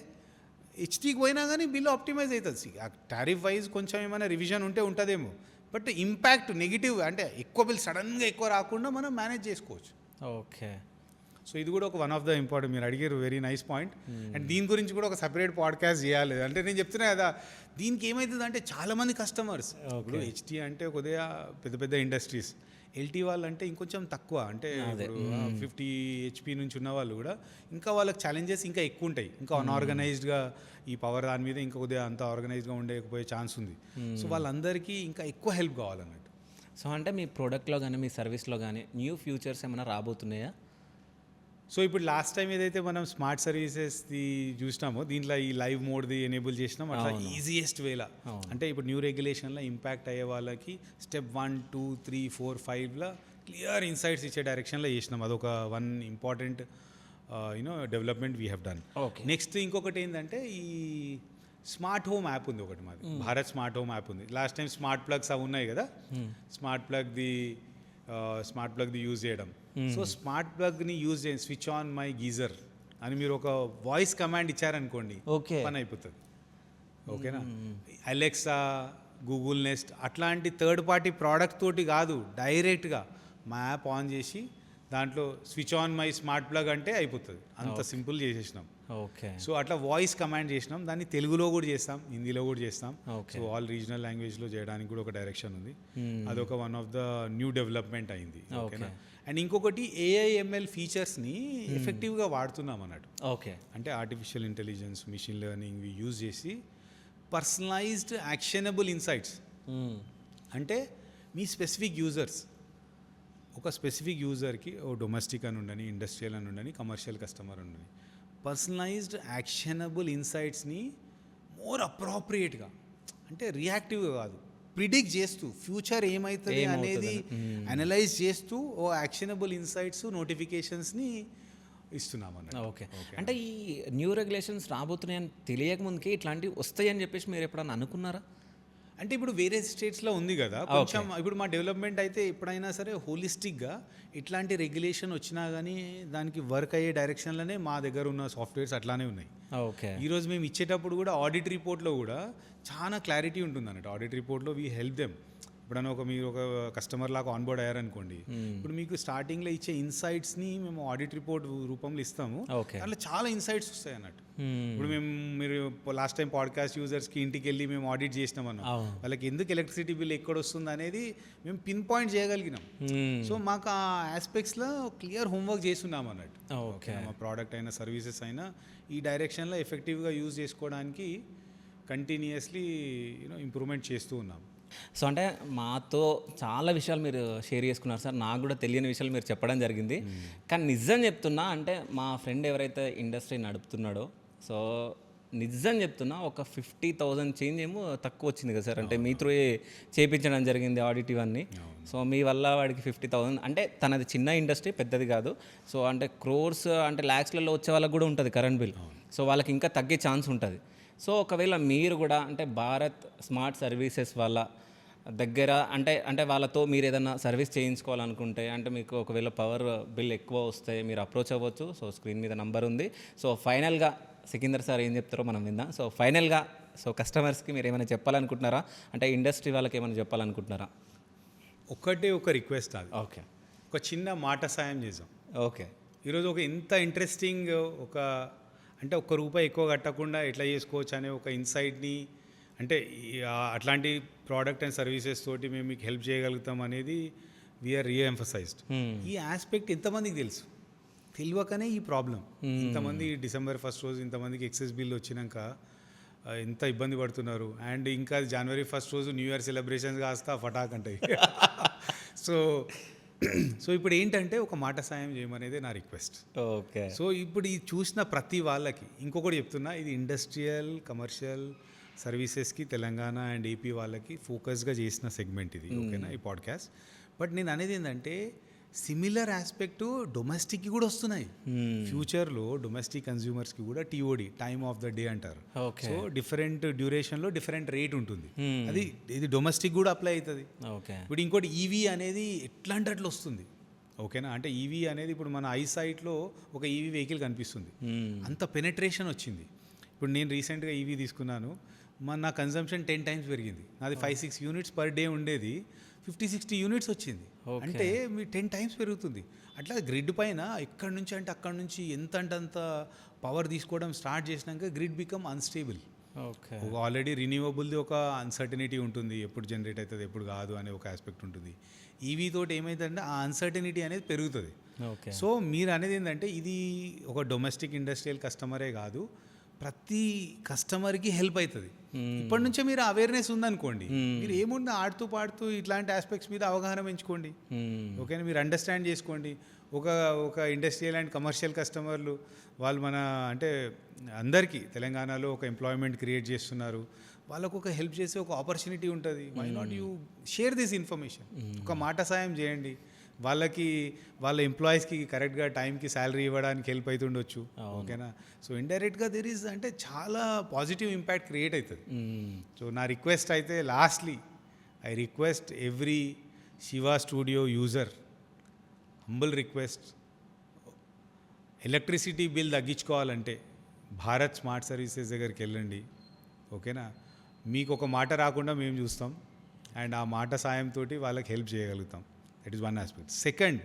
హెచ్టీకి పోయినా కానీ బిల్ ఆప్టిమైజ్ అవుతుంది. టారిఫ్ వైజ్ కొంచెం ఏమైనా రివిజన్ ఉంటుందేమో, బట్ ఇంపాక్ట్ నెగిటివ్ అంటే ఎక్కువ బిల్ సడన్గా ఎక్కువ రాకుండా మనం మేనేజ్ చేసుకోవచ్చు. ఓకే. సో ఇది కూడా ఒక వన్ ఆఫ్ ద ఇంపార్టెంట్, మీరు అడిగారు, వెరీ నైస్ పాయింట్. అండ్ దీని గురించి కూడా ఒక సపరేట్ పాడ్కాస్ట్ చేయాలి. అంటే నేను చెప్తున్నా కదా, దీనికి ఏమవుతుంది అంటే చాలామంది కస్టమర్స్, ఇప్పుడు హెచ్టీ అంటే కొద్దిగా పెద్ద పెద్ద ఇండస్ట్రీస్, ఎల్టీ వాళ్ళు అంటే ఇంకొంచెం తక్కువ, అంటే ఇప్పుడు 50 HP నుంచి ఉన్న వాళ్ళు కూడా ఇంకా వాళ్ళకి ఛాలెంజెస్ ఇంకా ఎక్కువ ఉంటాయి, ఇంకా అన్ఆర్గనైజ్డ్గా ఈ పవర్ దాని మీద ఇంకా కొద్దిగా అంత ఆర్గనైజ్గా ఉండకపోయే ఛాన్స్ ఉంది. సో వాళ్ళందరికీ ఇంకా ఎక్కువ హెల్ప్ కావాలన్నట్టు. సో అంటే మీ ప్రోడక్ట్లో కానీ మీ సర్వీస్లో కానీ న్యూ ఫ్యూచర్స్ ఏమైనా రాబోతున్నాయా? సో ఇప్పుడు లాస్ట్ టైం ఏదైతే మనం స్మార్ట్ సర్వీసెస్ది చూసినామో దీంట్లో ఈ లైవ్ మోడ్ది ఎనేబుల్ చేసినాం, అట్లా ఈజియెస్ట్ వేలా. అంటే ఇప్పుడు న్యూ రెగ్యులేషన్లో ఇంపాక్ట్ అయ్యే వాళ్ళకి స్టెప్ 1, 2, 3, 4, 5లో క్లియర్ ఇన్సైట్స్ ఇచ్చే డైరెక్షన్లో చేసినాం. అదొక one important development we have done. Next ఇంకొకటి ఏంటంటే ఈ స్మార్ట్ హోమ్ యాప్ ఉంది ఒకటి మాది, భారత్ స్మార్ట్ హోమ్ యాప్ ఉంది. లాస్ట్ టైం స్మార్ట్ ప్లగ్స్ అవి ఉన్నాయి కదా, స్మార్ట్ ప్లగ్ది యూజ్ చేయడం. సో స్మార్ట్ ప్లగ్ని యూజ్ చేయండి, స్విచ్ ఆన్ మై గీజర్ అని మీరు ఒక వాయిస్ కమాండ్ ఇచ్చారనుకోండి, ఓకే, పని అయిపోతుంది. ఓకేనా, అలెక్సా, గూగుల్ నెస్ట్ అట్లాంటి థర్డ్ పార్టీ ప్రోడక్ట్ తోటి కాదు, డైరెక్ట్గా మా యాప్ ఆన్ చేసి దాంట్లో switch on my smart plug అంటే అయిపోతుంది. అంత సింపుల్ చేసేసినాం. ఓకే. సో అట్లా వాయిస్ కమాండ్ చేసినాం, దాన్ని తెలుగులో కూడా చేస్తాం, హిందీలో కూడా చేస్తాం. సో ఆల్ రీజనల్ లాంగ్వేజ్లో చేయడానికి కూడా ఒక డైరెక్షన్ ఉంది. అదొక one of the new development అయింది. ఓకేనా. అండ్ ఇంకొకటి AIML ఫీచర్స్ని ఎఫెక్టివ్గా వాడుతున్నాం అన్నట్టు. ఓకే. అంటే artificial intelligence, machine learning use చేసి పర్సనలైజ్డ్ యాక్షనబుల్ ఇన్సైట్స్, అంటే మీ స్పెసిఫిక్ యూజర్స్, ఒక స్పెసిఫిక్ యూజర్కి ఓ డొమెస్టిక్ అని ఉండని, ఇండస్ట్రియల్ అని ఉండని, కమర్షియల్ కస్టమర్ అని ఉండని, పర్సనలైజ్డ్ యాక్షనబుల్ ఇన్సైట్స్ని మోర్ అప్రోప్రియేట్గా, అంటే రియాక్టివ్గా కాదు, ప్రిడిక్ట్ చేస్తూ ఫ్యూచర్ ఏమవుతుంది అనేది అనలైజ్ చేస్తూ ఓ యాక్షనబుల్ ఇన్సైట్స్, నోటిఫికేషన్స్ని ఇస్తున్నాం అన్నట్టు. ఓకే. అంటే ఈ న్యూ రెగ్యులేషన్స్ రాబోతున్నాయని తెలియక ముందుకే ఇట్లాంటివి వస్తాయని చెప్పేసి మీరు ఎప్పుడన్నా అనుకున్నారా? అంటే ఇప్పుడు వేరే స్టేట్స్లో ఉంది కదా కొంచెం. ఇప్పుడు మా డెవలప్మెంట్ అయితే ఎప్పుడైనా సరే హోలిస్టిక్గా ఇట్లాంటి రెగ్యులేషన్ వచ్చినా కానీ దానికి వర్క్ అయ్యే డైరెక్షన్లోనే మా దగ్గర ఉన్న సాఫ్ట్వేర్స్ అట్లానే ఉన్నాయి. ఓకే. ఈరోజు మేము ఇచ్చేటప్పుడు కూడా ఆడిట్ రిపోర్ట్లో కూడా చాలా క్లారిటీ ఉంటుంది అన్నట్టు. ఆడిట్ రిపోర్ట్లో వీ హెల్ప్ దెమ్. ఇప్పుడన్నా మీరు ఒక కస్టమర్ లాగా ఆన్బోర్డ్ అయ్యారనుకోండి, ఇప్పుడు మీకు స్టార్టింగ్లో ఇచ్చే ఇన్సైట్స్ని మేము ఆడిట్ రిపోర్ట్ రూపంలో ఇస్తాము. అట్లా చాలా ఇన్సైట్స్ వస్తాయి అన్నట్టు. ఇప్పుడు మీరు లాస్ట్ టైం పాడ్కాస్ట్ యూజర్స్కి ఇంటికి వెళ్ళి మేము ఆడిట్ చేసినామన్నా, వాళ్ళకి ఎందుకు ఎలక్ట్రిసిటీ బిల్ ఎక్కడ వస్తుంది అనేది మేము పిన్ పాయింట్ చేయగలిగినాం. సో మాకు ఆ ఆస్పెక్ట్స్లో క్లియర్ హోంవర్క్ చేస్తున్నాం అన్నట్టు. ఓకే, మా ప్రోడక్ట్ అయినా సర్వీసెస్ అయినా ఈ డైరెక్షన్లో ఎఫెక్టివ్గా యూజ్ చేసుకోవడానికి కంటిన్యూస్లీ ఇంప్రూవ్మెంట్ చేస్తూ ఉన్నాం. సో అంటే మాతో చాలా విషయాలు మీరు షేర్ చేసుకున్నారు సార్. నాకు కూడా తెలియని విషయాలు మీరు చెప్పడం జరిగింది. కానీ నిజం చెప్తున్నా, అంటే మా ఫ్రెండ్ ఎవరైతే ఇండస్ట్రీ నడుపుతున్నాడో, సో నిజం చెప్తున్నా ఒక 50,000 చేంజ్ ఏమో తక్కువ వచ్చింది కదా సార్. అంటే మీ త్రూ చేయించడం జరిగింది ఆడిట్ ఇవన్నీ. సో మీ వల్ల వాడికి 50,000, అంటే తనది చిన్న ఇండస్ట్రీ, పెద్దది కాదు. సో అంటే క్రోర్స్ అంటే ల్యాక్స్లలో వచ్చే వాళ్ళకి కూడా ఉంటుంది కరెంట్ బిల్. సో వాళ్ళకి ఇంకా తగ్గే ఛాన్స్ ఉంటుంది. సో ఒకవేళ మీరు కూడా అంటే భారత్ స్మార్ట్ సర్వీసెస్ వాళ్ళ దగ్గర అంటే వాళ్ళతో మీరు ఏదైనా సర్వీస్ చేయించుకోవాలనుకుంటే, అంటే మీకు ఒకవేళ పవర్ బిల్ ఎక్కువ వస్తే మీరు అప్రోచ్ అవ్వచ్చు. సో స్క్రీన్ మీద నంబర్ ఉంది. సో ఫైనల్గా సికిందర్ సార్ ఏం చెప్తారో మనం విందాం. సో ఫైనల్గా సో కస్టమర్స్కి మీరు ఏమైనా చెప్పాలనుకుంటున్నారా, అంటే ఇండస్ట్రీ వాళ్ళకి ఏమైనా చెప్పాలనుకుంటున్నారా? ఒక రిక్వెస్ట్ అది, ఓకే ఒక చిన్న మాట సాయం చేద్దాం. ఓకే. ఈరోజు ఒక ఇంత ఇంట్రెస్టింగ్ అంటే ₹1 ఎక్కువ కట్టకుండా ఎట్లా చేసుకోవచ్చు అనే ఒక ఇన్సైట్ని, అంటే అట్లాంటి ప్రోడక్ట్ అండ్ సర్వీసెస్ తోటి మేము మీకు హెల్ప్ చేయగలుగుతాం అనేది వీఆర్ రీఎంఫసైజ్డ్. ఈ ఆస్పెక్ట్ ఎంతమందికి తెలుసు? తెలియకనే ఈ ప్రాబ్లం. ఇంతమంది December 1 రోజు ఇంతమందికి ఎక్సెస్ బిల్ వచ్చినాక ఎంత ఇబ్బంది పడుతున్నారు. అండ్ ఇంకా January 1 రోజు న్యూ ఇయర్ సెలబ్రేషన్స్ కాస్తా ఫటాక్ అంటాయి. సో ఇప్పుడు ఏంటంటే ఒక మాట సాయం చేయమనేదే నా రిక్వెస్ట్. ఓకే. సో ఇప్పుడు ఈ చూసిన ప్రతి వాళ్ళకి ఇంకొకటి చెప్తున్నా, ఇది ఇండస్ట్రియల్ కమర్షియల్ సర్వీసెస్కి తెలంగాణ అండ్ ఏపీ వాళ్ళకి ఫోకస్గా చేసిన సెగ్మెంట్ ఇది, ఓకేనా, ఈ పాడ్కాస్ట్. బట్ నేను అనేది ఏంటంటే సిమిలర్ ఆస్పెక్ట్ డొమెస్టిక్కి కూడా వస్తున్నాయి. ఫ్యూచర్లో డొమెస్టిక్ కన్జ్యూమర్స్కి కూడా TOD, time of the day అంటారు. సో డిఫరెంట్ డ్యూరేషన్లో డిఫరెంట్ రేట్ ఉంటుంది. ఇది డొమెస్టిక్ కూడా అప్లై అవుతుంది. ఇప్పుడు ఇంకోటి ఈవీ అనేది ఎట్లా అంటే అట్లా వస్తుంది, ఓకేనా. అంటే ఈవీ అనేది ఇప్పుడు మన ఐసైట్లో ఒక ఈవీ వెహికల్ కనిపిస్తుంది, అంత పెనట్రేషన్ వచ్చింది. ఇప్పుడు నేను రీసెంట్గా ఈవీ తీసుకున్నాను, నా కన్జంప్షన్ 10 times పెరిగింది. నాది 5-6 units పర్ డే ఉండేది, 50-60 units వచ్చింది. అంటే మీ 10 times పెరుగుతుంది. అట్లా గ్రిడ్ పైన ఎక్కడి నుంచి అంటే అక్కడి నుంచి ఎంత అంటే అంత పవర్ తీసుకోవడం స్టార్ట్ చేసినాక గ్రిడ్ బికమ్ అన్స్టేబుల్. ఆల్రెడీ రిన్యూవబుల్ది ఒక అన్సర్టనిటీ ఉంటుంది, ఎప్పుడు జనరేట్ అవుతుంది ఎప్పుడు కాదు అనే ఒక ఆస్పెక్ట్ ఉంటుంది. ఈవీ తోటి ఏమైతుందంటే ఆ అన్సర్టనిటీ అనేది పెరుగుతుంది. సో మీరు అనేది ఏంటంటే ఇది ఒక డొమెస్టిక్ ఇండస్ట్రియల్ కస్టమరే కాదు, ప్రతి కస్టమర్కి హెల్ప్ అవుతుంది. ఇప్పటి నుంచే మీరు అవేర్నెస్ ఉందనుకోండి, మీరు ఏముంది ఆడుతూ పాడుతూ ఇట్లాంటి ఆస్పెక్ట్స్ మీద అవగాహన పెంచుకోండి, ఓకేనా. మీరు అండర్స్టాండ్ చేసుకోండి. ఒక ఇండస్ట్రియల్ అండ్ కమర్షియల్ కస్టమర్లు వాళ్ళు మన అంటే అందరికీ తెలంగాణలో ఒక ఎంప్లాయ్మెంట్ క్రియేట్ చేస్తున్నారు, వాళ్ళకు ఒక హెల్ప్ చేసే ఒక ఆపర్చునిటీ ఉంటుంది. Why not you share this information? ఒక మాట సాయం చేయండి, వాళ్ళకి వాళ్ళ ఎంప్లాయీస్కి కరెక్ట్గా టైంకి శాలరీ ఇవ్వడానికి హెల్ప్ అవుతుండొచ్చు, ఓకేనా. సో ఇండైరెక్ట్గా దెర్ ఈజ్ అంటే చాలా పాజిటివ్ ఇంపాక్ట్ క్రియేట్ అవుతుంది. సో నా రిక్వెస్ట్ అయితే లాస్ట్లీ I request every Shiva studio user, humble request, electricity bill తగ్గించుకోవాలంటే భారత్ స్మార్ట్ సర్వీసెస్ దగ్గరికి వెళ్ళండి, ఓకేనా. మీకు ఒక మాట రాకుండా మేము చూస్తాం అండ్ ఆ మాట సాయంతో వాళ్ళకి హెల్ప్ చేయగలుగుతాం. That is one aspect. Second,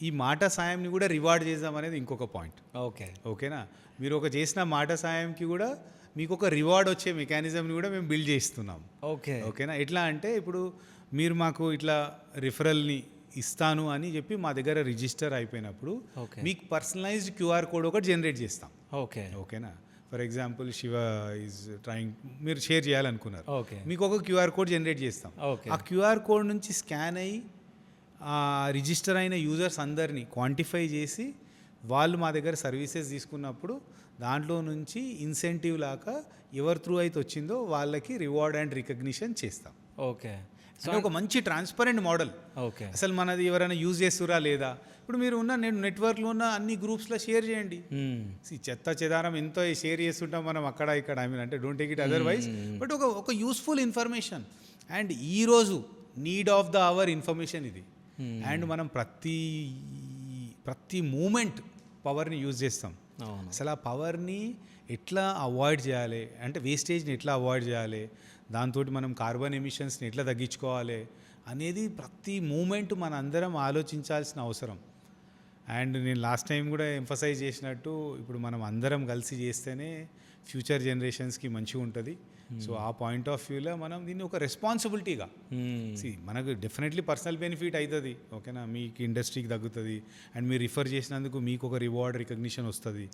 ఈ మాట సాయంని కూడా రివార్డ్ చేద్దాం అనేది ఇంకొక పాయింట్, ఓకేనా. మీరు ఒక చేసిన మాట సాయంకి కూడా మీకు ఒక రివార్డ్ వచ్చే మెకానిజంని కూడా మేము బిల్డ్ చేస్తున్నాం, ఓకేనా. ఎట్లా అంటే ఇప్పుడు మీరు మాకు ఇట్లా రిఫరల్ని ఇస్తాను అని చెప్పి మా దగ్గర రిజిస్టర్ అయిపోయినప్పుడు మీకు పర్సనలైజ్డ్ QR కోడ్ ఒకటి జనరేట్ చేస్తాం, ఓకేనా. For example Shiva is trying, మీరు షేర్ చేయాలనుకున్నారు, మీకు ఒక QR కోడ్ జనరేట్ చేస్తాం. ఆ QR కోడ్ నుంచి స్కాన్ అయ్యి రిజిస్టర్ అయిన యూజర్స్ అందరినీ క్వాంటిఫై చేసి వాళ్ళు మా దగ్గర సర్వీసెస్ తీసుకున్నప్పుడు దాంట్లో నుంచి ఇన్సెంటివ్ లాగా ఎవరి త్రూ అయితే వచ్చిందో వాళ్ళకి రివార్డ్ అండ్ రికగ్నిషన్ చేస్తాం. అంటే ఒక మంచి ట్రాన్స్పరెంట్ మోడల్. అసలు మనది ఎవరైనా యూజ్ చేస్తురా లేదా, ఇప్పుడు మీరు ఉన్న నెట్వర్క్లో ఉన్న అన్ని గ్రూప్స్లో షేర్ చేయండి. చెత్త చెదారం ఎంతో షేర్ చేస్తుంటాం మనం అక్కడ ఇక్కడ, ఐ మీన్ అంటే don't take it otherwise, but ఒక యూస్ఫుల్ ఇన్ఫర్మేషన్ అండ్ ఈరోజు need of the hour information ఇది. అండ్ మనం ప్రతి మూమెంట్ పవర్ని యూజ్ చేస్తాం. అసలు ఆ పవర్ని ఎట్లా అవాయిడ్ చేయాలి, అంటే వేస్టేజ్ని ఎట్లా అవాయిడ్ చేయాలి, దాంతో మనం కార్బన్ ఎమిషన్స్ని ఎట్లా తగ్గించుకోవాలి అనేది ప్రతి మూమెంట్ మన అందరం ఆలోచించాల్సిన అవసరం. అండ్ నేను లాస్ట్ టైం కూడా ఎంఫసైజ్ చేసినట్టు ఇప్పుడు మనం అందరం కలిసి చేస్తేనే ఫ్యూచర్ జనరేషన్స్కి మంచిగా ఉంటుంది. సో ఆ పాయింట్ ఆఫ్ వ్యూలో మనం దీన్ని ఒక రెస్పాన్సిబిలిటీగా మనకు డెఫినెట్లీ పర్సనల్ బెనిఫిట్ అవుతుంది, ఓకేనా, మీకు ఇండస్ట్రీకి తగ్గుతుంది అండ్ మీరు రిఫర్ చేసినందుకు మీకు ఒక రివార్డ్ రికగ్నిషన్ వస్తుంది.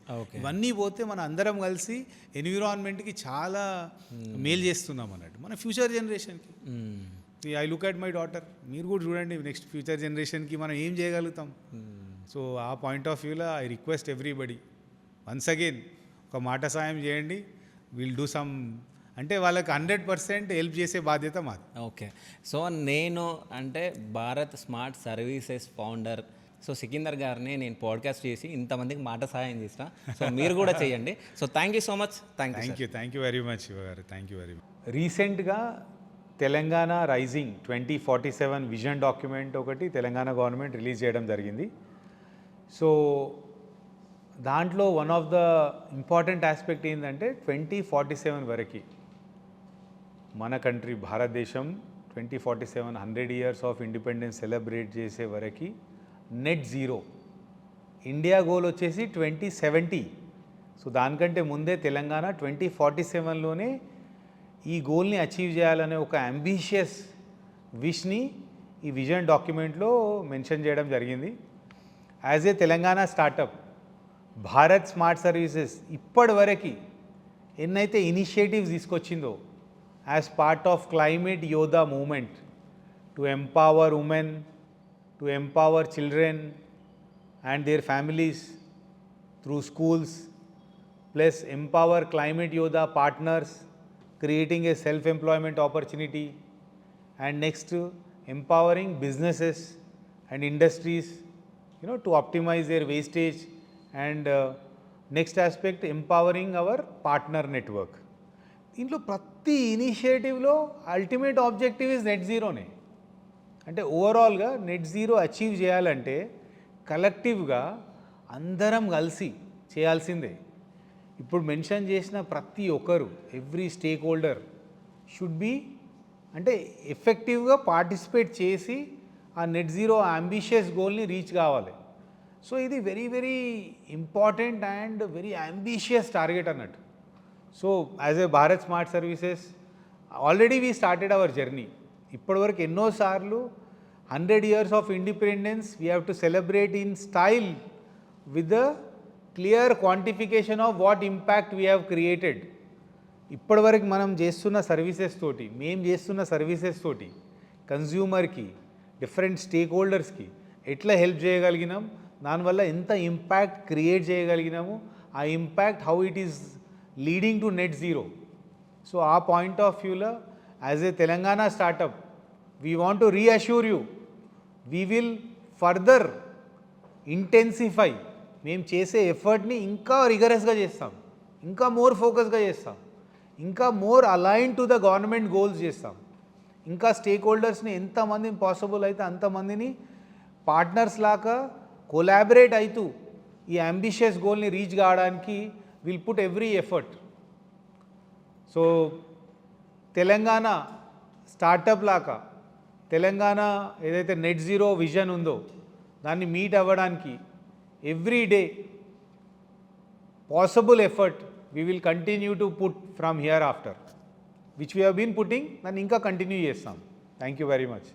ఇవన్నీ పోతే మన అందరం కలిసి ఎన్విరాన్మెంట్కి చాలా మేలు చేస్తున్నాం అన్నట్టు మన ఫ్యూచర్ జనరేషన్కి. I look at my daughter, మీరు కూడా చూడండి నెక్స్ట్ ఫ్యూచర్ జనరేషన్కి మనం ఏం చేయగలుగుతాం. సో ఆ పాయింట్ ఆఫ్ వ్యూలో I request everybody once again ఒక మాట సాయం చేయండి, విల్ డూ సమ్, అంటే వాళ్ళకి 100% హెల్ప్ చేసే బాధ్యత మాది. ఓకే, సో నేను అంటే Bharat smart services founder so Sikandar గారిని నేను పాడ్కాస్ట్ చేసి ఇంతమందికి మాట సహాయం చేసిన. సో మీరు కూడా చేయండి. So thank you so much. Thank you very much Shiva గారు, థ్యాంక్ యూ వెరీ మచ్. రీసెంట్గా తెలంగాణ రైజింగ్ 2047 విజన్ డాక్యుమెంట్ ఒకటి తెలంగాణ గవర్నమెంట్ రిలీజ్ చేయడం జరిగింది. సో దాంట్లో one of the important aspect ఏంటంటే 2047 వరకు మన కంట్రీ భారతదేశం 2047 100 years ఆఫ్ ఇండిపెండెన్స్ సెలబ్రేట్ చేసే వరకు నెట్ జీరో. ఇండియా గోల్ వచ్చేసి 2070. సో దానికంటే ముందే తెలంగాణ 2047లోనే ఈ గోల్ని అచీవ్ చేయాలనే ఒక అంబిషియస్ విష్ని ఈ విజన్ డాక్యుమెంట్లో మెన్షన్ చేయడం జరిగింది. As a Telangana startup Bharat smart services ఇప్పటి వరకు ఎన్నైతే ఇనిషియేటివ్స్ తీసుకొచ్చిందో as part of climate Yodha movement to empower women, to empower children and their families through schools, plus empower climate Yodha partners, creating a self-employment opportunity, and next empowering businesses and industries, to optimize their wastage, and next aspect empowering our partner network. దీంట్లో ప్రతి ఇనిషియేటివ్లో ultimate objective is net జీరోనే. అంటే ఓవరాల్గా net zero achieve చేయాలంటే కలెక్టివ్గా అందరం కలిసి చేయాల్సిందే. ఇప్పుడు mention చేసిన ప్రతి ఒక్కరు every stakeholder should be అంటే ఎఫెక్టివ్గా పార్టిసిపేట్ చేసి ఆ నెట్ జీరో అంబిషియస్ గోల్ని రీచ్ కావాలి. సో ఇది very very important and very ambitious target అన్నట్టు. So as a Bharat smart services already we started our journey. ఇప్పటివరకు ఎన్నోసార్లు 100 years of independence we have to celebrate in style with the clear quantification of what impact we have created. ఇప్పటివరకు మనం చేస్తున్న services తోటి, మేము చేస్తున్న services తోటి కన్జ్యూమర్కి, different stake హోల్డర్స్కి ఎట్లా హెల్ప్ చేయగలిగినాం, దానివల్ల ఎంత ఇంపాక్ట్ క్రియేట్ చేయగలిగినాము, ఆ impact how it is leading to net zero. So ఆ పాయింట్ ఆఫ్ వ్యూలో as a Telangana startup we want to reassure you we will further intensify. మేము చేసే ఎఫర్ట్ని ఇంకా రిగరస్గా చేస్తాం, ఇంకా మోర్ ఫోకస్గా చేస్తాం, ఇంకా more align to the government goals చేస్తాం. ఇంకా స్టేక్ హోల్డర్స్ని ఎంతమందిని పాసిబుల్ అయితే అంతమందిని పార్ట్నర్స్ లాగా కొలాబరేట్ అవుతూ ఈ అంబిషియస్ గోల్ని రీచ్ కావడానికి will put every effort. So Telangana startup లాగా తెలంగాణ ఏదైతే నెట్ జీరో విజన్ ఉందో దాన్ని మీట్ అవ్వడానికి every day possible effort we will continue to put from here after, which we have been putting, దాన్ని ఇంకా కంటిన్యూ చేస్తాం. Thank you very much.